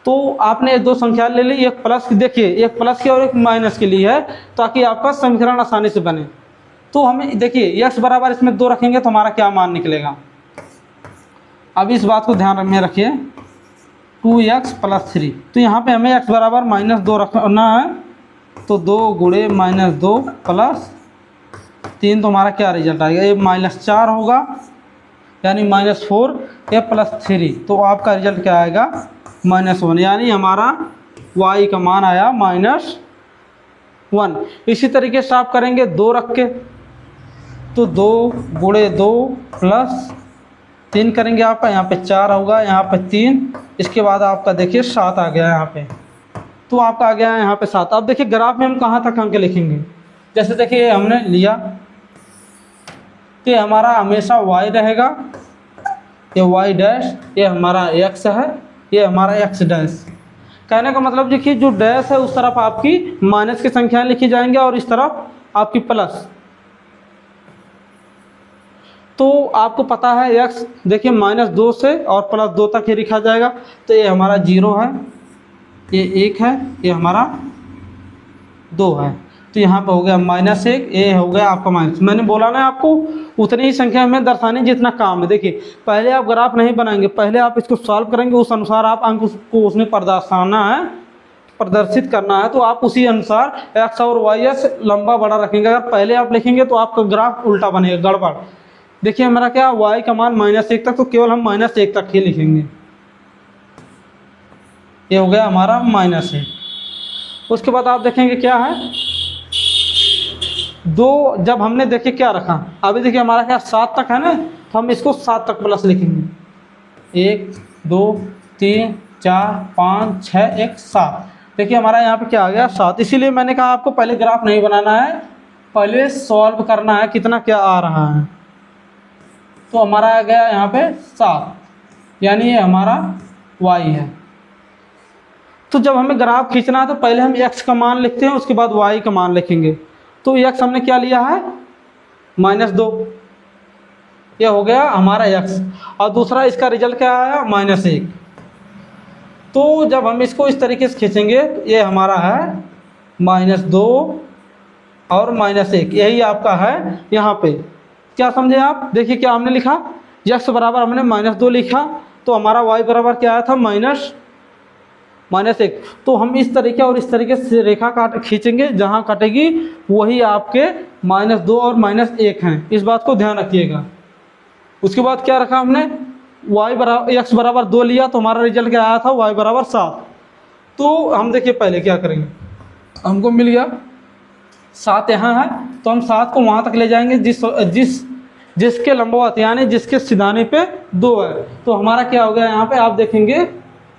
तो आपने दो संख्या ले ली, एक प्लस, देखिए एक प्लस की और एक माइनस के लिए है, ताकि आपका समीकरण आसानी से बने। तो हमें देखिए x बराबर इसमें 2 रखेंगे तो हमारा क्या मान निकलेगा। अब इस बात को ध्यान में रखिए, 2x + 3। तो यहाँ पे हमें x बराबर -2 रखना है, तो 2 × -2 + 3, तो हमारा क्या रिजल्ट आएगा, ये -4 होगा, यानी -4 ये +3, तो आपका रिजल्ट क्या आएगा, -1, यानी हमारा y का मान आया -1। इसी तरीके से आप करेंगे 2 रख के, तो 2 × 2 + 3 करेंगे, आपका यहाँ पे 4 होगा, यहाँ पे 3, इसके बाद आपका देखिए 7 आ गया यहाँ पे, तो आपका आ गया है यहाँ पे 7। अब देखिए ग्राफ में हम कहाँ तक अंक लिखेंगे, जैसे देखिए हमने लिया कि हमारा हमेशा y रहेगा, ये y डैश, ये हमारा x है, ये हमारा x डैश। कहने का मतलब देखिए जो डैश है उस तरफ आपकी माइनस की संख्याएं लिखी जाएंगी और इस तरफ आपकी प्लस। तो आपको पता है x देखिए -2 से और +2 तक ही लिखा जाएगा, तो ये हमारा 0 है, ये 1 है, ये हमारा 2 है, तो यहाँ पे हो गया -1, ये हो गया आपका माइनस। मैंने बोला ना आपको उतनी ही संख्या में दर्शाने जितना काम है। देखिए पहले आप ग्राफ नहीं बनाएंगे, पहले आप इसको सॉल्व करेंगे, उस अनुसार आप अंक को उसमें प्रदर्शाना है, प्रदर्शित करना है, तो आप उसी अनुसार x और y से लंबा बड़ा रखेंगे। अगर पहले आप लिखेंगे तो आपका ग्राफ उल्टा बनेगा, गड़बड़। देखिए हमारा क्या, y का मान -1 तक, तो केवल हम -1 तक ही लिखेंगे, ये हो गया हमारा -1। उसके बाद आप देखेंगे क्या है, 2 जब हमने देखिए क्या रखा, अभी देखिए हमारा क्या 7 तक है ना, तो हम इसको 7 तक प्लस लिखेंगे, 1 2 3 4 5 6 1 7। देखिए हमारा यहाँ पे क्या आ गया, 7। इसीलिए मैंने कहा आपको पहले ग्राफ नहीं बनाना है, पहले सॉल्व करना है कितना क्या आ रहा है। तो हमारा आ गया यहाँ पे 7, यानी ये हमारा y है। तो जब हमें ग्राफ खींचना है तो पहले हम x का मान लिखते हैं, उसके बाद y का मान लिखेंगे। तो x हमने क्या लिया है, -2, यह हो गया हमारा x, और दूसरा इसका रिजल्ट क्या आया, -1। तो जब हम इसको इस तरीके से खींचेंगे तो ये हमारा है -2 और -1, यही आपका है यहाँ पे। क्या समझे आप, देखिए क्या हमने लिखा, x बराबर हमने -2 लिखा, तो हमारा y बराबर क्या आया था, -1। तो हम इस तरीके और इस तरीके से रेखा काट खींचेंगे, जहाँ कटेगी वही आपके -2 और -1 हैं, इस बात को ध्यान रखिएगा। उसके बाद क्या रखा हमने, x बराबर 2 लिया, तो हमारा रिजल्ट क्या आया था, y बराबर 7। तो हम देखिए पहले क्या करेंगे, हमको मिल गया 7 यहाँ है, तो हम 7 को वहाँ तक ले जाएंगे जिसके लंबवत, यानी जिसके सिधाने पे 2 है। तो हमारा क्या हो गया, यहाँ पे आप देखेंगे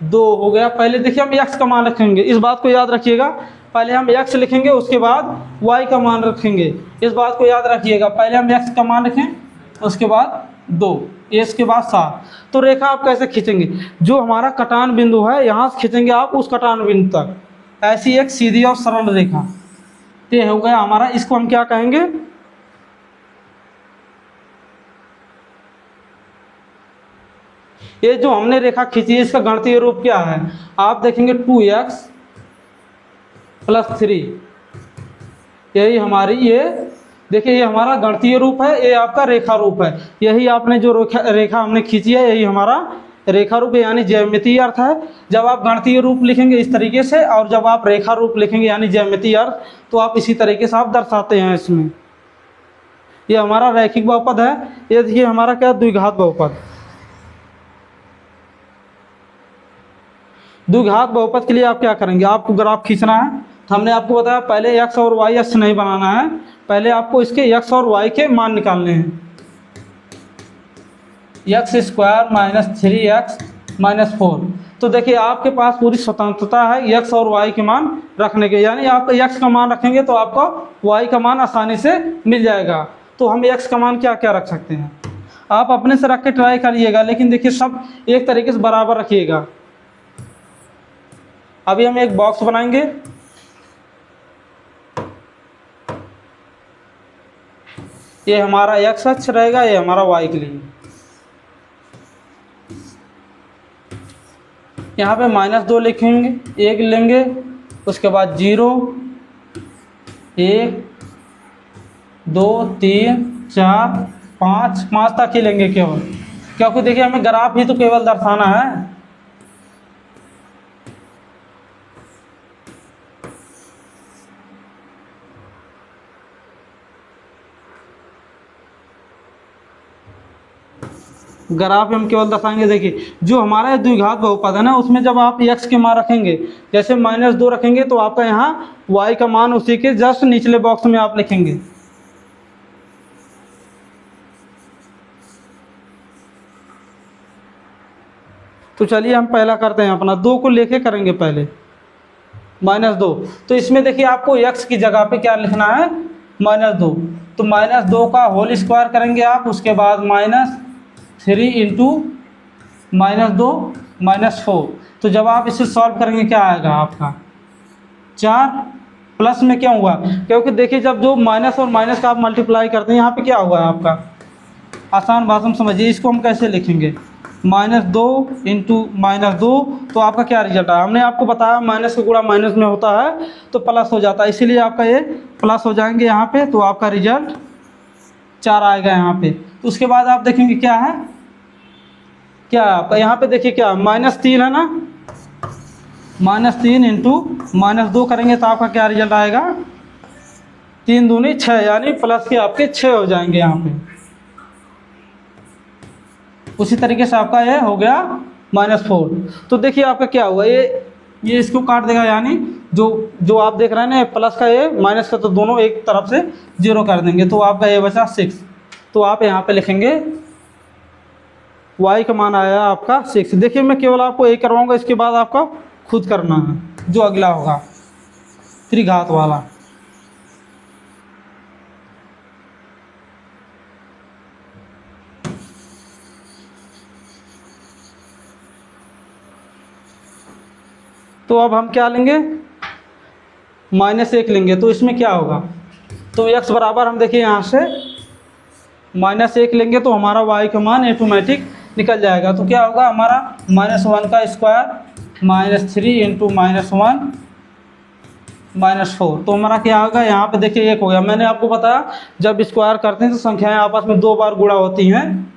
2 हो गया। पहले देखिए हम x का मान रखेंगे, इस बात को याद रखिएगा, पहले हम x लिखेंगे, उसके बाद y का मान रखेंगे, इस बात को याद रखिएगा। पहले हम x का मान रखें, उसके बाद 2, इसके बाद 7। तो रेखा आप कैसे खींचेंगे, जो हमारा कटान बिंदु है यहाँ से खींचेंगे आप उस कटान बिंदु तक, ऐसी एक सीधी और सरल रेखा। तो हो गया हमारा, इसको हम क्या कहेंगे, ये जो हमने रेखा खींची है इसका गणितीय रूप क्या है, आप देखेंगे 2x + 3, यही हमारी ये देखिए, ये हमारा गणितीय रूप है, ये आपका रेखा रूप है। यही आपने जो रेखा हमने खींची है, यही हमारा रेखा रूप है, यानी ज्यामितीय अर्थ है। जब आप गणितीय रूप लिखेंगे इस तरीके से, और जब आप रेखा रूप लिखेंगे यानी ज्यामितीय अर्थ, तो आप इसी तरीके से आप दर्शाते हैं इसमें। ये हमारा रैखिक बहुपद है, ये देखिए हमारा क्या, द्विघात बहुपद। द्विघात बहुपद के लिए आप क्या करेंगे, आपको ग्राफ खींचना है, तो हमने आपको बताया पहले x और y अक्ष नहीं बनाना है, पहले आपको इसके x और y के मान निकालने हैं। x² - 3x - 4। तो देखिए आपके पास पूरी स्वतंत्रता है x और y के मान रखने के, यानी आप x का मान रखेंगे तो आपको y का मान आसानी से मिल जाएगा। तो हम x का मान क्या क्या रख सकते हैं, आप अपने से रख के ट्राई करिएगा, लेकिन देखिए सब एक तरीके से बराबर रखिएगा। अभी हम एक बॉक्स बनाएंगे, ये हमारा x अक्ष रहेगा, ये हमारा y के लिए। यहाँ पे -2 लिखेंगे, 1 लेंगे, उसके बाद 0, 1, 2, 3, 4, 5 तक ही लेंगे केवल, क्योंकि देखिए हमें ग्राफ ही तो केवल दर्शाना है। ग्राफ हम केवल दर्शाएंगे। देखिए जो हमारा द्विघात बहुपद है ना, उसमें जब आप x के मान रखेंगे, जैसे -2 रखेंगे, तो आपका यहाँ y का मान उसी के जस्ट निचले बॉक्स में आप लिखेंगे। तो चलिए हम पहला करते हैं, अपना 2 को लेके करेंगे पहले, -2। तो इसमें देखिए आपको x की जगह पे क्या लिखना है, -2। तो -2 का होल स्क्वायर करेंगे आप, उसके बाद -3 × -2 -4। तो जब आप इसे सॉल्व करेंगे क्या आएगा आपका, 4 प्लस में क्या हुआ, क्योंकि देखिए जब जो माइनस और माइनस का आप मल्टीप्लाई करते हैं, यहाँ पे क्या हुआ है आपका, आसान भाषा में समझिए, इसको हम कैसे लिखेंगे, -2 × -2। तो आपका क्या रिजल्ट आया, हमने आपको बताया माइनस का गुणा माइनस में होता है तो प्लस हो जाता है, इसीलिए आपका ये प्लस हो जाएंगे यहाँ पे, तो आपका रिजल्ट 4 आएगा यहाँ पे। तो उसके बाद आप देखेंगे क्या है, क्या आपका यहाँ पे देखिए क्या -3 है ना, -3 × -2 करेंगे तो आपका क्या रिजल्ट आएगा, 3 दूनी 6, यानी प्लस के आपके 6 हो जाएंगे यहाँ पे। उसी तरीके से आपका ये हो गया -4। तो देखिए आपका क्या हुआ, ये इसको काट देगा, यानी जो आप देख रहे हैं ना, प्लस का ये माइनस का, तो दोनों एक तरफ से 0 कर देंगे, तो आपका ये बचा 6। तो आप यहाँ पे लिखेंगे y का मान आया आपका 6। देखिए मैं केवल आपको एक करवाऊंगा, इसके बाद आपका खुद करना है जो अगला होगा, त्रिघात वाला। तो अब हम क्या लेंगे, -1 लेंगे। तो इसमें क्या होगा, तो x बराबर हम देखिए यहाँ से -1 लेंगे तो हमारा y का मान ऑटोमेटिक निकल जाएगा। तो क्या होगा हमारा -1 का स्क्वायर -3 इंटू -1 -4। तो हमारा क्या होगा, यहाँ पे देखिए 1 हो गया। मैंने आपको बताया जब स्क्वायर करते हैं तो संख्याएं आपस में 2 बार गुणा होती हैं।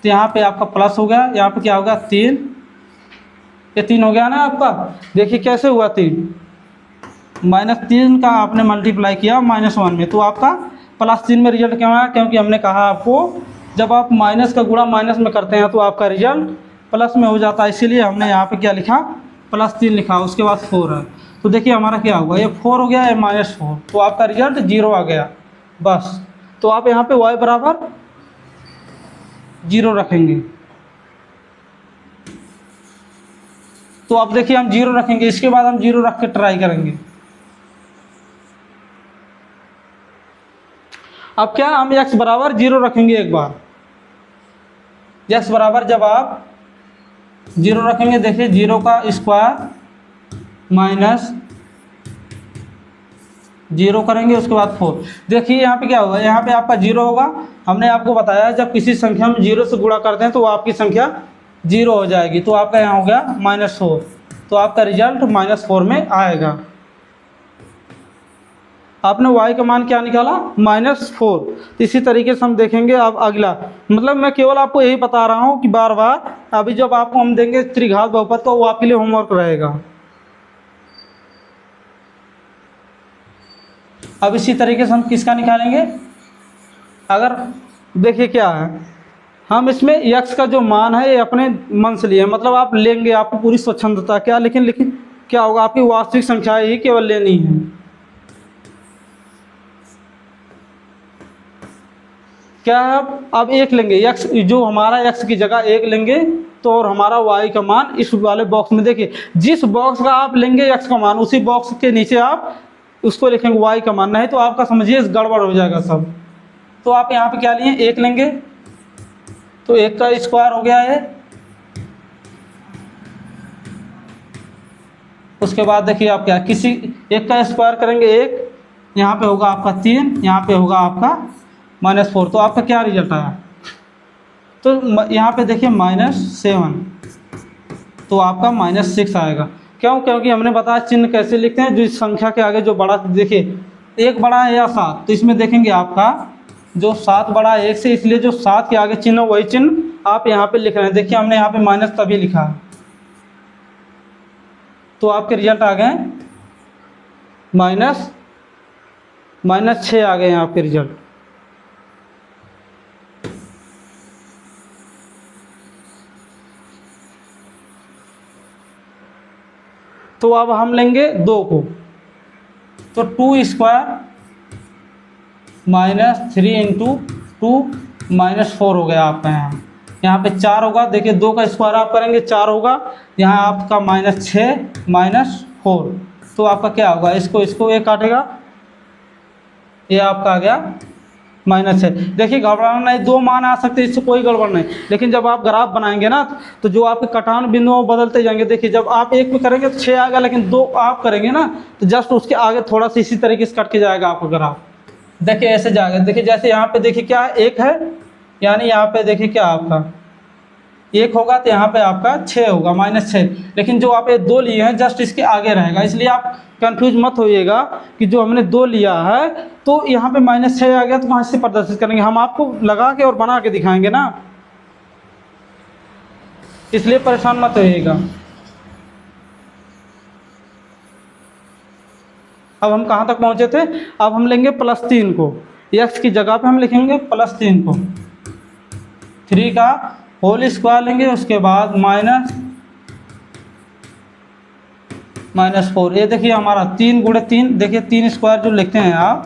तो यहाँ पे आपका प्लस हो गया, यहाँ पे क्या होगा 3, ये 3 हो गया ना आपका। देखिए कैसे हुआ 3, -3 का आपने मल्टीप्लाई किया -1 में, तो आपका +3 में रिजल्ट क्यों आया, क्योंकि हमने कहा आपको जब आप माइनस का गुणा माइनस में करते हैं तो आपका रिजल्ट प्लस में हो जाता है। इसीलिए हमने यहाँ पे क्या लिखा, +3 लिखा, उसके बाद 4 है। तो देखिए हमारा क्या होगा, ये 4 हो गया, ये -4, तो आपका रिजल्ट 0 आ गया बस। तो आप यहाँ पे y बराबर 0 रखेंगे। तो अब देखिए हम 0 रखेंगे, इसके बाद हम 0 रख के ट्राई करेंगे। अब क्या हम x बराबर 0 रखेंगे एक बार। x बराबर जब आप 0 रखेंगे, देखिए 0 का स्क्वायर -0 करेंगे, उसके बाद 4। देखिए यहाँ पे क्या होगा, यहाँ पे आपका 0 होगा। हमने आपको बताया जब किसी संख्या में 0 से गुणा करते हैं तो आपकी संख्या 0 हो जाएगी। तो आपका यहाँ हो गया -4, तो आपका रिजल्ट -4 में आएगा। आपने y का मान क्या निकाला, -4। तो इसी तरीके से हम देखेंगे अब अगला, मतलब मैं केवल आपको यही बता रहा हूँ कि बार बार अभी जब आपको हम देंगे त्रिघात बहुपद तो वो आपके लिए होमवर्क रहेगा। अब इसी तरीके से हम किसका निकालेंगे, अगर देखिए क्या है, हम इसमें x का जो मान है ये अपने मन से लिए, मतलब आप लेंगे, आपको पूरी स्वच्छंदता क्या, लेकिन क्या होगा, आपकी वास्तविक संख्या ही केवल लेनी है। क्या है, अब 1 लेंगे, x जो हमारा x की जगह 1 लेंगे तो और हमारा y का मान इस वाले बॉक्स में, देखिए जिस बॉक्स का आप लेंगे x का मान उसी बॉक्स के नीचे आप उसको लिखेंगे y का मान, नहीं तो आपका समझिए गड़बड़ हो जाएगा सब। तो आप यहाँ पे क्या लिए, 1 लेंगे, तो 1 का स्क्वायर हो गया है। उसके बाद देखिए आप क्या, किसी 1 का स्क्वायर करेंगे 1, यहाँ पे होगा आपका 3, यहाँ पे होगा आपका -4। तो आपका क्या रिजल्ट आया, तो यहाँ पे देखिए -7, तो आपका -6 आएगा। क्यों, क्योंकि हमने बताया चिन्ह कैसे लिखते हैं, जो इस संख्या के आगे जो बड़ा, देखिए 1 बड़ा है या 7, तो इसमें देखेंगे आपका जो 7 बड़ा है 1 से, इसलिए जो 7 के आगे चिन्ह वही चिन्ह आप यहाँ पे लिख रहे हैं। देखिए हमने यहाँ पे माइनस तभी लिखा है, तो आपके रिजल्ट आ गए -6 आ गए हैं आपके रिजल्ट। तो अब हम लेंगे 2 को, तो 2 स्क्वायर -3 इंटू 2 -4 हो गया आपका। यहाँ पे 4 होगा, देखिए 2 का स्क्वायर आप करेंगे 4 होगा, यहाँ आपका -6 -4, तो आपका क्या होगा, इसको ये काटेगा, ये आपका आ गया -6। देखिए घबराना नहीं, 2 मान आ सकते हैं, इससे कोई गड़बड़ नहीं, लेकिन जब आप ग्राफ बनाएंगे ना तो जो आपके कटान बिंदु बदलते जाएंगे। देखिए जब आप 1 पे करेंगे तो 6 आएगा, लेकिन 2 आप करेंगे ना तो जस्ट उसके आगे थोड़ा सा इसी तरीके से कट के जाएगा आपका ग्राफ। देखिए ऐसे जाएगा, देखिए जैसे यहाँ पे देखिए क्या 1 है, यानी यहाँ पे देखिए क्या आपका 1 होगा, तो यहाँ पे आपका 6 होगा -6, लेकिन जो आप ये 2 लिए हैं जस्ट इसके आगे रहेगा, इसलिए आप कंफ्यूज मत होइएगा कि जो हमने 2 लिया है तो यहाँ पे -6 आ गया तो वहाँ से प्रदर्शित करेंगे, हम आपको लगा के और बना के दिखाएंगे ना, इसलिए परेशान मत होइएगा। अब हम कहाँ तक पहुँचे थे, अब हम लेंगे +3 को, x की जगह पे हम लिखेंगे +3 को, 3 का होल स्क्वायर लेंगे, उसके बाद -4। ये देखिए हमारा 3 गुणे 3, देखिए 3 स्क्वायर जो लिखते हैं आप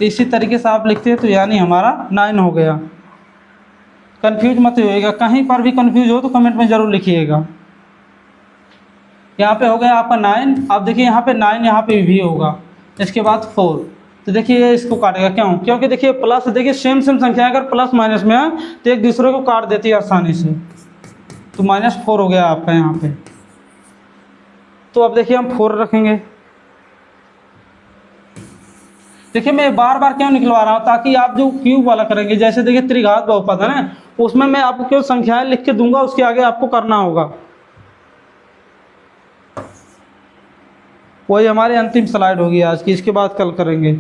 इसी तरीके से आप लिखते हैं, तो यानी हमारा 9 हो गया। कंफ्यूज मत होइएगा, कहीं पर भी कंफ्यूज हो तो कमेंट में ज़रूर लिखिएगा। यहाँ पे हो गया आपका 9, अब देखिए यहाँ पे 9 यहाँ पे भी होगा, इसके बाद 4, तो देखिए इसको काटेगा, क्यों, क्योंकि देखिए प्लस, देखिए सेम संख्या अगर प्लस माइनस में है तो एक दूसरे को काट देती है आसानी से, तो -4 हो गया आपका यहाँ पे। तो अब देखिए हम 4 रखेंगे। देखिए मैं बार बार क्यों निकलवा रहा हूँ, ताकि आप जो क्यूब वाला करेंगे, जैसे देखिए त्रिघात बहुपद है ना, उसमें मैं आपको केवल संख्याएं लिख के दूंगा, उसके आगे आपको करना होगा। वही हमारी अंतिम स्लाइड होगी आज की, इसके बाद कल करेंगे।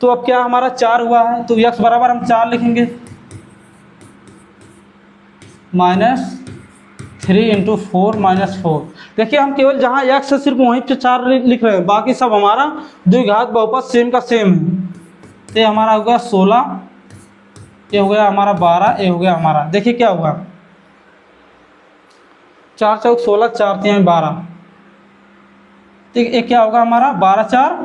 तो अब क्या हमारा 4 हुआ है, तो यक्स बराबर हम 4 लिखेंगे, -3 × 4 - 4। देखिए हम केवल जहाँ एक्स है सिर्फ वहीं पे 4 लिख रहे हैं, बाकी सब हमारा द्विघात बहुपद सेम का सेम है। तो ये हमारा हो गया 16, ये हो गया हमारा 12, ये हो गया हमारा, देखिए क्या हुआ, 4 चौक 16, 4 तिहाई 12। ठीक, ये क्या होगा हमारा 12 4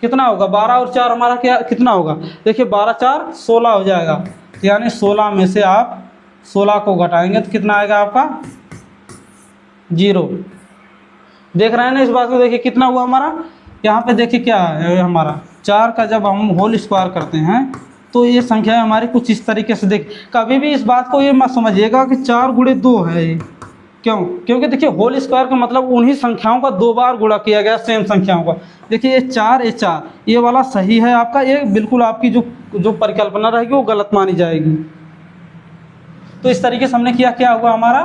कितना होगा, 12 और 4 हमारा क्या कितना होगा, देखिए 12 4 16 हो जाएगा। यानी 16 में से आप 16 को घटाएंगे तो कितना आएगा आपका 0। देख रहे हैं ना इस बात को, देखिए कितना हुआ हमारा, यहाँ पे देखिए क्या है हमारा 4 का जब हम होल स्क्वायर करते हैं तो ये संख्या हमारी कुछ इस तरीके से, देख कभी भी इस बात को ये मत समझिएगा कि 4 × 2 है ये, क्यों, क्योंकि देखिए होल स्क्वायर का मतलब उन्हीं संख्याओं का 2 बार गुणा किया गया सेम संख्याओं का। देखिए ये 4 ये 4 ये वाला सही है आपका, ये बिल्कुल आपकी जो परिकल्पना रहेगी वो गलत मानी जाएगी। तो इस तरीके से हमने किया, क्या हुआ हमारा,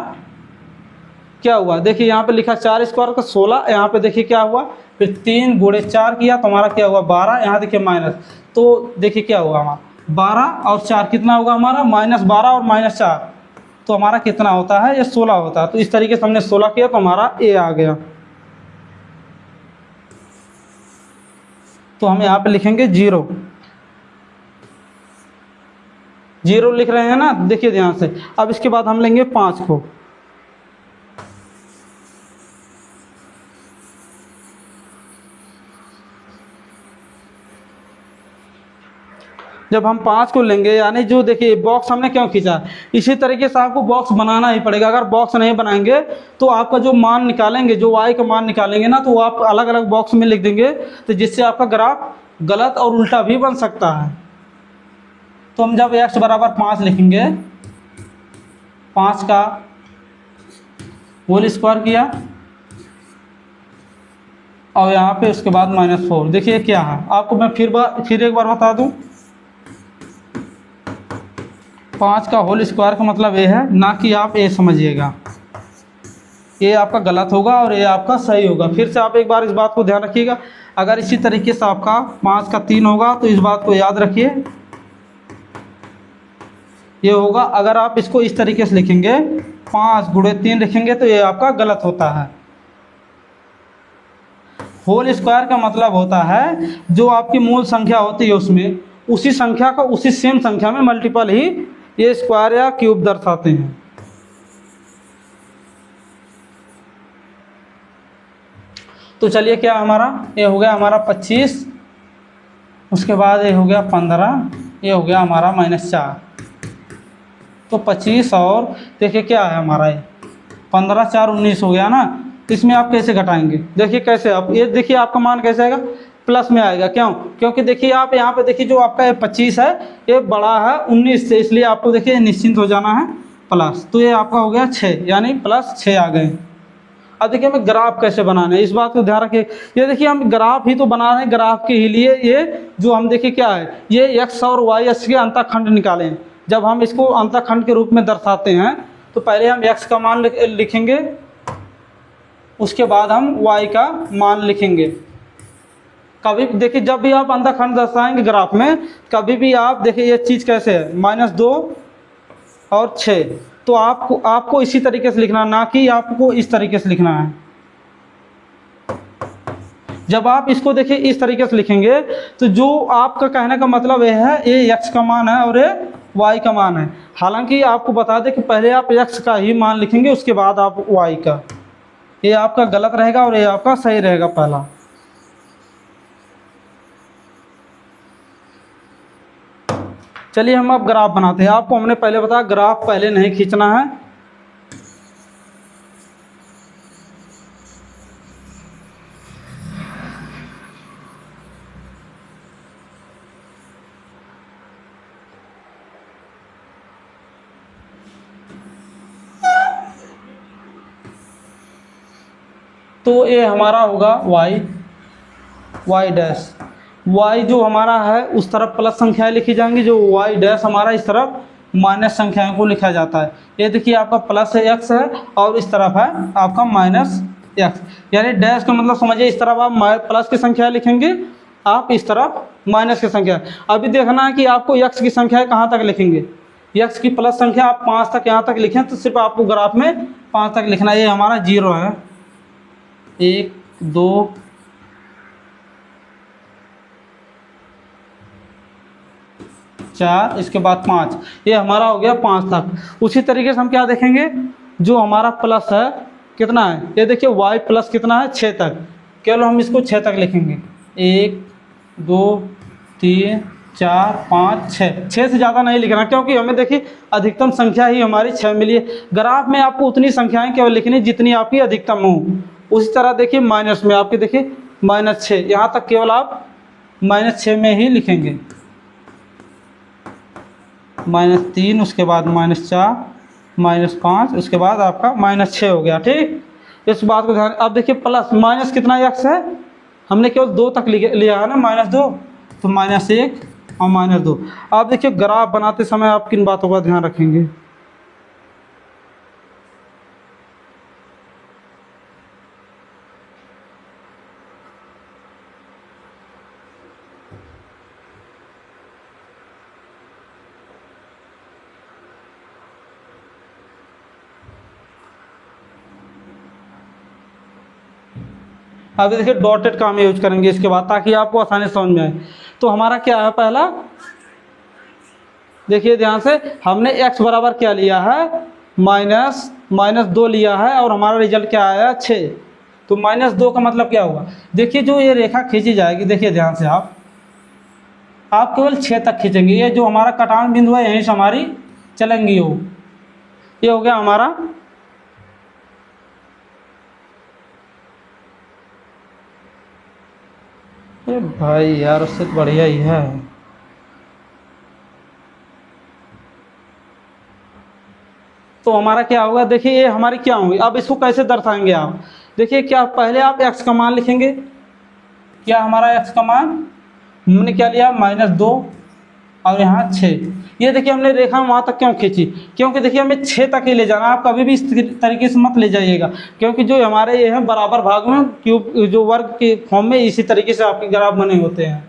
क्या हुआ, देखिए यहाँ पे लिखा 4 स्क्वायर का 16, यहाँ पे देखिए क्या हुआ, फिर 3 × 4 किया तो हमारा क्या हुआ 12, यहाँ देखिए माइनस, तो देखिए क्या हुआ हमारा 12 और 4 कितना होगा हमारा -12 और -4, तो हमारा कितना होता है, ये 16 होता है। तो इस तरीके से हमने 16 किया तो हमारा ए आ गया। तो हम यहाँ पे लिखेंगे 0 0 लिख रहे हैं ना, देखिए ध्यान से। अब इसके बाद हम लेंगे 5 को, जब हम 5 को लेंगे, यानी जो देखिए बॉक्स हमने क्यों खींचा, इसी तरीके से आपको बॉक्स बनाना ही पड़ेगा। अगर बॉक्स नहीं बनाएंगे तो आपका जो मान निकालेंगे, जो वाई का मान निकालेंगे ना, तो वो आप अलग अलग बॉक्स में लिख देंगे, तो जिससे आपका ग्राफ गलत और उल्टा भी बन सकता है। तो हम जब x बराबर 5 लिखेंगे, 5 का होल स्क्वायर किया और यहाँ पे उसके बाद -4, देखिए क्या है, आपको मैं फिर एक बार बता दूं, 5 का होल स्क्वायर का मतलब ये है, ना कि आप ये समझिएगा ये आपका गलत होगा और ये आपका सही होगा। फिर से आप एक बार इस बात को ध्यान रखिएगा, अगर इसी तरीके से आपका 5 का 3 होगा तो इस बात को याद रखिए ये होगा। अगर आप इसको इस तरीके से लिखेंगे 5 × 3 लिखेंगे तो ये आपका गलत होता है। होल स्क्वायर का मतलब होता है जो आपकी मूल संख्या होती है उसमें उसी संख्या का उसी सेम संख्या में मल्टीपल ही ये स्क्वायर या क्यूब दर्शाते हैं। तो चलिए क्या हमारा ये हो गया हमारा 25, उसके बाद ये हो गया 15, ये हो गया हमारा -4। तो 25 और देखिए क्या है हमारा ये 15 4 19 हो गया ना। तो इसमें आप कैसे घटाएंगे, देखिए कैसे, आप ये देखिए आपका मान कैसे आएगा, प्लस में आएगा। क्यों, क्योंकि देखिए आप यहाँ पे देखिए जो आपका 25 है ये बड़ा है 19 से, इसलिए आपको देखिए निश्चिंत हो जाना है प्लस। तो ये आपका हो गया 6, यानी +6 आ गए। अब देखिए हमें ग्राफ कैसे बनाना है, इस बात को ध्यान रखिए। ये देखिए हम ग्राफ ही तो बना रहे हैं, ग्राफ के ही लिए ये जो हम देखिए क्या है, ये x और y अक्ष के अंतःखंड निकालें। जब हम इसको अंतःखंड के रूप में दर्शाते हैं तो पहले हम x का मान लिखेंगे, उसके बाद हम y का मान लिखेंगे। कभी देखिए जब भी आप अंतःखंड दर्शाएंगे ग्राफ में, कभी भी आप देखिए ये चीज़ कैसे है, -2 और 6, तो आपको इसी तरीके से लिखना, ना कि आपको इस तरीके से लिखना है। जब आप इसको देखिए इस तरीके से लिखेंगे तो जो आपका कहने का मतलब यह है ये x का मान है और ये y का मान है। हालांकि आपको बता दें कि पहले आप x का ही मान लिखेंगे, उसके बाद आप y का, ये आपका गलत रहेगा और ये आपका सही रहेगा पहला। चलिए हम अब ग्राफ बनाते हैं। आपको हमने पहले बताया ग्राफ पहले नहीं खींचना है, तो ये हमारा होगा वाई डैश। वाई जो हमारा है उस तरफ प्लस संख्याएं लिखी जाएंगी, जो वाई डैश हमारा इस तरफ माइनस संख्याओं को लिखा जाता है। ये देखिए आपका प्लस एक्स है और इस तरफ है आपका माइनस एक्स, यानी डैश का मतलब समझिए इस तरफ आप प्लस की संख्या लिखेंगे, आप इस तरफ माइनस की संख्या। अभी देखना है कि आपको एक्स की संख्या कहाँ तक लिखेंगे। एक्स की प्लस संख्या आप 5 तक यहाँ तक लिखें तो सिर्फ आपको ग्राफ में 5 तक लिखना है। ये हमारा 0 है, 1 2 4, इसके बाद 5, ये हमारा हो गया 5 तक। उसी तरीके से हम क्या देखेंगे, जो हमारा प्लस है कितना है, ये देखिए y प्लस कितना है 6 तक, केवल हम इसको 6 तक लिखेंगे। 1 2 3 4 5 6 से ज़्यादा नहीं लिखना, क्योंकि हमें देखिए अधिकतम संख्या ही हमारी 6 मिली है। ग्राफ में आपको उतनी संख्याएं केवल लिखनी जितनी आपकी अधिकतम हो। उसी तरह देखिए माइनस में आपके देखिए -6, यहाँ तक केवल आप -6 में ही लिखेंगे। -3, उसके बाद -4, -5, उसके बाद आपका -6 हो गया। ठीक, इस बात को ध्यान। अब देखिए प्लस माइनस कितना एक्स है, हमने केवल 2 तक लिया है ना, -2, तो -1 और -2। आप देखिए ग्राफ बनाते समय आप किन बातों का ध्यान रखेंगे। अब देखिए डॉटेड का हम यूज करेंगे इसके बाद, ताकि आपको आसानी से समझ में आए। तो हमारा क्या है, पहला देखिए ध्यान से, हमने x बराबर क्या लिया है, -2 लिया है और हमारा रिजल्ट क्या आया 6। तो -2 का मतलब क्या हुआ, देखिए जो ये रेखा खींची जाएगी, देखिए ध्यान से आप केवल 6 तक खींचेंगे। ये जो हमारा कटान बिंदु है यहीं से हमारी चलेंगी हो। ये हो गया हमारा भाई यार, उससे बढ़िया ही है। तो हमारा क्या होगा, देखिए ये हमारी क्या होंगी। अब इसको कैसे दर्शाएंगे आप, देखिए क्या पहले आप x का मान लिखेंगे। क्या हमारा x का मान हमने क्या लिया, -2 और यहाँ 6। ये देखिए हमने रेखा वहाँ तक क्यों खींची, क्योंकि देखिए हमें 6 तक ही ले जाना। आप कभी भी इस तरीके से मत ले जाइएगा, क्योंकि जो हमारे ये हैं बराबर भाग में क्यूब जो वर्ग के फॉर्म में इसी तरीके से आपके ग्राफ बने होते हैं।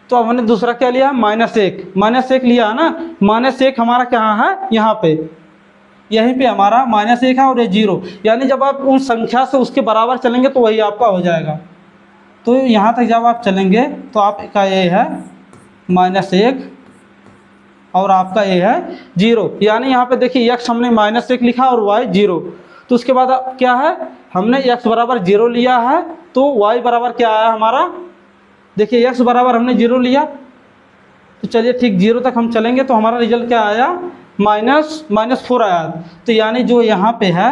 तो अब हमने दूसरा क्या लिया, -1 लिया है ना। -1 हमारा कहाँ है, यहाँ पे, यहीं पे हमारा -1 है और ये 0, यानी जब आप उन संख्या से उसके बराबर चलेंगे तो वही आपका हो जाएगा। तो यहाँ तक जब आप चलेंगे तो आपका ये है -1 और आपका ये है 0, यानी यहाँ पे देखिए x हमने -1 लिखा और y 0। तो उसके बाद क्या है, हमने x बराबर 0 लिया है, तो y बराबर क्या आया हमारा, देखिए x बराबर हमने 0 लिया, तो चलिए ठीक 0 तक हम चलेंगे तो हमारा रिजल्ट क्या आया, -4 आया। तो यानी जो यहाँ पे है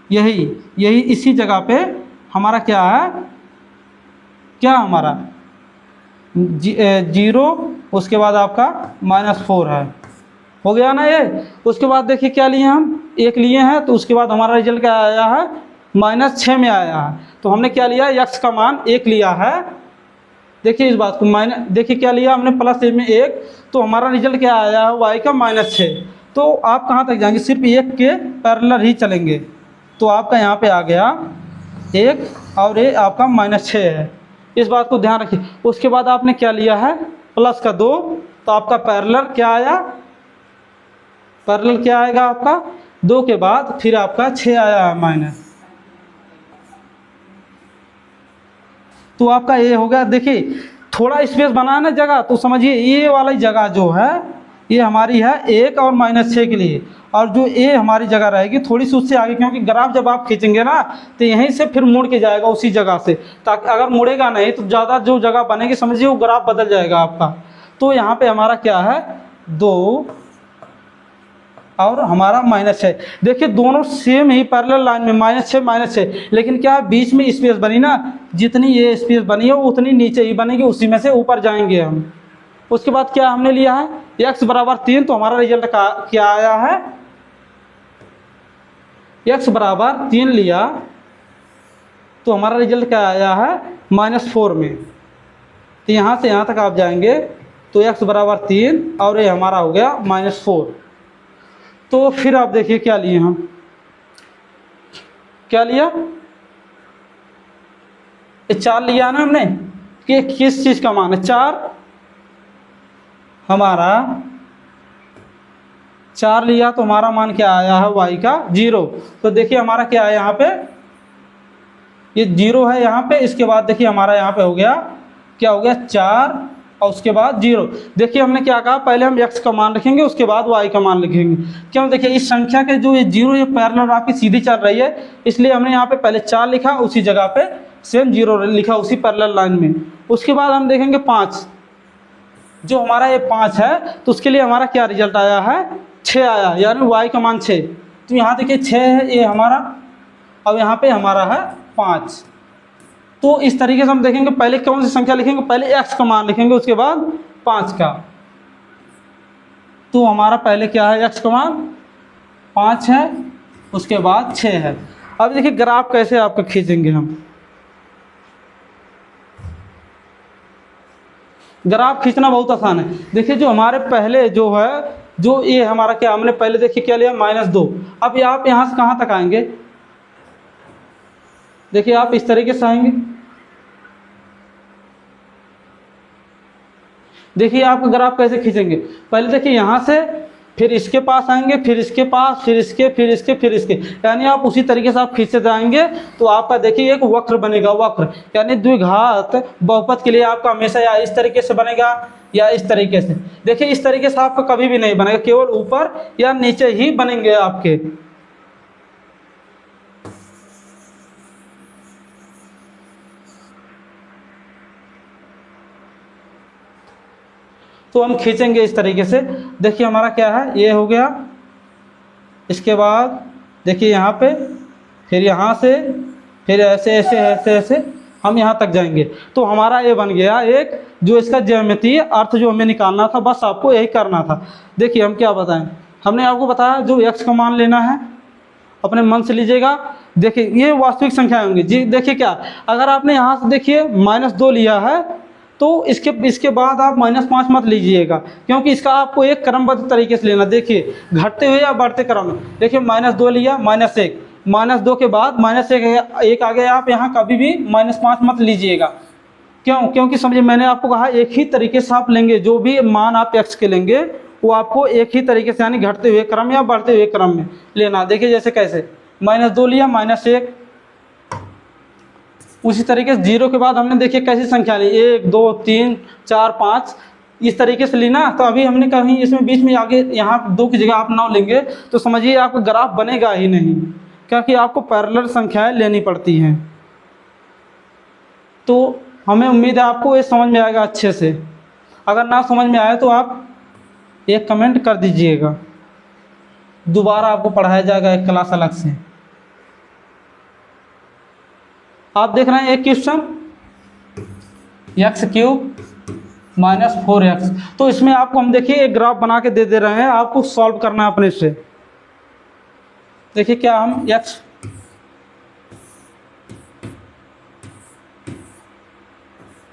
यही इसी जगह पे हमारा क्या है, क्या हमारा 0, उसके बाद आपका -4 है, हो गया ना ये। उसके बाद देखिए क्या लिए हम, 1 लिए हैं, तो उसके बाद हमारा रिजल्ट क्या आया है, -6 में आया है। तो हमने क्या लिया, x का मान 1 लिया है। देखिए इस बात को देखिए क्या लिया हमने, +1 में 1, तो हमारा रिजल्ट क्या आया है, y का -6। तो आप कहाँ तक जाएंगे, सिर्फ 1 के पैरेलल ही चलेंगे। तो आपका यहाँ पे आ गया 1 और ये आपका -6 है, इस बात को ध्यान रखिए। उसके बाद आपने क्या लिया है, +2, तो आपका पैरेलल क्या आया, पैरेलल क्या आएगा आपका 2 के बाद फिर आपका 6 आया है माइनस। तो आपका ये हो गया। देखिए थोड़ा स्पेस बना है ना जगह, तो समझिए ये वाली जगह जो है ये हमारी है 1 और -6 के लिए, और जो ए हमारी जगह रहेगी थोड़ी सी उससे आगे, क्योंकि ग्राफ जब आप खींचेंगे ना तो यहीं से फिर मुड़ के जाएगा उसी जगह से, ताकि अगर मुड़ेगा नहीं तो ज़्यादा जो जगह बनेगी समझिए वो ग्राफ बदल जाएगा आपका। तो यहाँ पे हमारा क्या है 2 और हमारा -6। देखिए दोनों सेम ही पैरेलल लाइन में -6, लेकिन क्या है बीच में स्पेस बनी ना, जितनी ये स्पेस बनी है उतनी नीचे ही बनेगी, उसी में से ऊपर जाएंगे हम। उसके बाद क्या हमने लिया है, x बराबर 3, तो हमारा रिजल्ट क्या आया है, x बराबर 3 लिया तो हमारा रिजल्ट क्या आया है -4 में। तो यहाँ से यहाँ तक आप जाएंगे तो x बराबर 3 और ये हमारा हो गया -4। तो फिर आप देखिए क्या लिए हम, क्या लिया, ये 4 लिया ना हमने कि किस चीज़ का मान है 4, हमारा 4 लिया तो हमारा मान क्या आया है y का 0। तो देखिए हमारा क्या है यहाँ पे, ये 0 है यहाँ पे, इसके बाद देखिए हमारा यहाँ पे हो गया क्या हो गया 4 और उसके बाद 0। देखिए हमने क्या कहा, पहले हम x का मान रखेंगे उसके बाद y का मान लिखेंगे। क्यों, देखिए इस संख्या के जो ये 0 ये पैरेलल आपकी सीधी चल रही है, इसलिए हमने यहाँ पे पहले 4 लिखा, उसी जगह पे सेम 0 लिखा उसी पैरेलल लाइन में। उसके बाद हम देखेंगे 5, जो हमारा ये 5 है तो उसके लिए हमारा क्या रिजल्ट आया है 6 आया, यानी y का मान 6। तो यहाँ देखिए 6 है ये हमारा, अब यहाँ पे हमारा है 5। तो इस तरीके से हम देखेंगे पहले कौन सी संख्या लिखेंगे, पहले x का मान लिखेंगे उसके बाद 5 का। तो हमारा पहले क्या है x का मान 5 है, उसके बाद 6 है। अब देखिए ग्राफ कैसे आपका खींचेंगे हम, ग्राफ खींचना बहुत आसान है। देखिए जो हमारे पहले जो है, जो ये हमारा क्या, हमने पहले देखिए क्या लिया -2। अब ये आप यहाँ से कहाँ तक आएंगे, देखिए आप इस तरीके से आएंगे, देखिए आप ग्राफ कैसे खींचेंगे, पहले देखिए यहाँ से फिर इसके पास आएंगे, फिर इसके पास, फिर इसके, फिर इसके, फिर इसके, यानी आप उसी तरीके से आप खींचते जाएंगे तो आपका देखिए एक वक्र बनेगा। वक्र यानी द्विघात बहुपद के लिए आपका हमेशा या इस तरीके से बनेगा या इस तरीके से। देखिए इस तरीके से आपका कभी भी नहीं बनेगा, केवल ऊपर या नीचे ही बनेंगे आपके। तो हम खींचेंगे इस तरीके से। देखिए हमारा क्या है, ये हो गया, इसके बाद देखिए यहाँ पे, फिर यहाँ से, फिर ऐसे ऐसे ऐसे ऐसे हम यहाँ तक जाएंगे। तो हमारा ये बन गया एक, जो इसका ज्यामितीय अर्थ जो हमें निकालना था, बस आपको यही करना था। देखिए हम क्या बताएं, हमने आपको बताया जो x का मान लेना है अपने मन से लीजिएगा। देखिए ये वास्तविक संख्या होंगी जी। देखिए क्या, अगर आपने यहाँ से देखिए -2 लिया है तो इसके बाद आप -5 मत लीजिएगा, क्योंकि इसका आपको एक क्रमबद्ध तरीके से लेना। देखिए घटते हुए या बढ़ते क्रम में, देखिए -2 लिया, -1, -2 के बाद -1 आ गया, आप यहाँ कभी भी -5 मत लीजिएगा। क्यों, क्योंकि समझिए मैंने आपको कहा एक ही तरीके से आप लेंगे, जो भी मान आप x के लेंगे वो आपको एक ही तरीके से यानी घटते हुए क्रम या बढ़ते हुए क्रम में लेना। देखिए जैसे कैसे, -2 लिया, -1, उसी तरीके से 0 के बाद हमने देखिए कैसी संख्या ली, 1 2 3 4 5 इस तरीके से ली ना। तो अभी हमने कहीं इसमें बीच में आगे यहाँ 2 की जगह आप 9 लेंगे तो समझिए आपका ग्राफ बनेगा ही नहीं, क्योंकि आपको पैरेलल संख्याएं लेनी पड़ती हैं। तो हमें उम्मीद है आपको ये समझ में आएगा अच्छे से। अगर ना समझ में आए तो आप एक कमेंट कर दीजिएगा, दोबारा आपको पढ़ाया जाएगा एक क्लास अलग से। आप देख रहे हैं एक क्वेश्चन x³ - 4x। तो इसमें आपको हम देखिए एक ग्राफ बना के दे रहे हैं, आपको सॉल्व करना है अपने से। देखिए क्या हम x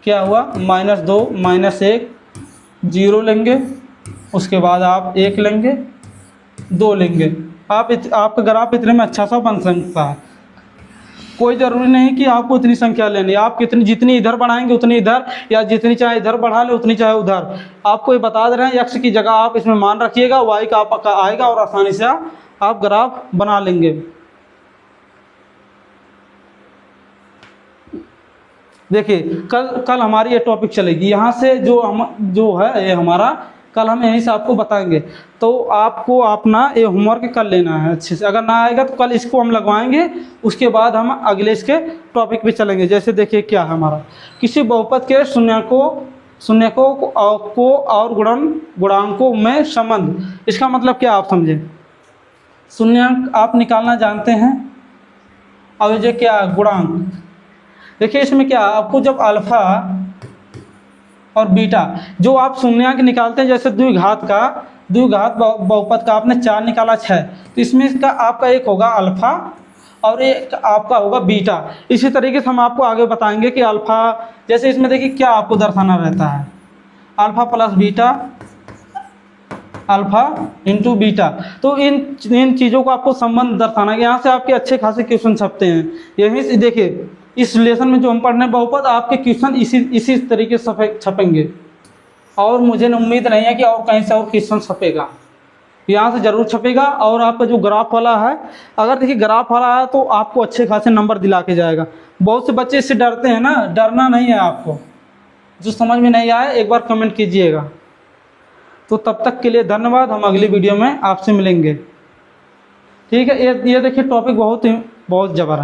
क्या हुआ -2 -1 0 लेंगे, उसके बाद आप 1 लेंगे, 2 लेंगे। आपका ग्राफ इतने में अच्छा सा बन सकता है। कोई ज़रूरी नहीं कि आपको इतनी संख्या लेनी है, आप जितनी इधर बढ़ाएंगे उतनी इधर, या जितनी चाहे इधर बढ़ा ले उतनी चाहे उधर। आपको ये बता दे रहे हैं x की जगह आप इसमें मान रखिएगा, y का आपका आएगा और आसानी से आप ग्राफ बना लेंगे। देखिए कल हमारी ये टॉपिक चलेगी, यहाँ से जो है ये हमारा कल हम यहीं से आपको बताएंगे। तो आपको अपना ये होमवर्क कर लेना है अच्छे से, अगर ना आएगा तो कल इसको हम लगवाएंगे, उसके बाद हम अगले इसके टॉपिक पे चलेंगे। जैसे देखिए क्या है हमारा, किसी बहुपद के शून्यकों को और गुणांकों में संबंध। इसका मतलब क्या आप समझे, शून्यक आप निकालना जानते हैं, अब ये क्या गुणांक। देखिए इसमें क्या आपको जब अल्फा और बीटा जो आप शून्यंक निकालते हैं, जैसे द्विघात बहुपद का आपने 4 निकाला 6, तो इसमें इसका आपका एक होगा अल्फा और एक आपका होगा बीटा। इसी तरीके से हम आपको आगे बताएंगे कि अल्फ़ा, जैसे इसमें देखिए क्या आपको दर्शाना रहता है, alpha plus beta, alpha into beta. तो इन चीज़ों को आपको संबंध दर्शाना है। यहाँ से आपके अच्छे खासे क्वेश्चन छपते हैं। यहीं से देखिए इस रिलेशन में जो हम पढ़ने बहुपद, आपके क्वेश्चन इसी तरीके से छपेंगे, और मुझे उम्मीद नहीं है कि और कहीं से और क्वेश्चन छपेगा, यहाँ से ज़रूर छपेगा। और आपका जो ग्राफ वाला है, अगर देखिए ग्राफ वाला है तो आपको अच्छे खासे नंबर दिला के जाएगा। बहुत से बच्चे इससे डरते हैं ना, डरना नहीं है आपको। जो समझ में नहीं आए एक बार कमेंट कीजिएगा। तो तब तक के लिए धन्यवाद, हम अगली वीडियो में आपसे मिलेंगे। ठीक है, ये देखिए टॉपिक बहुत जबरदस्त है।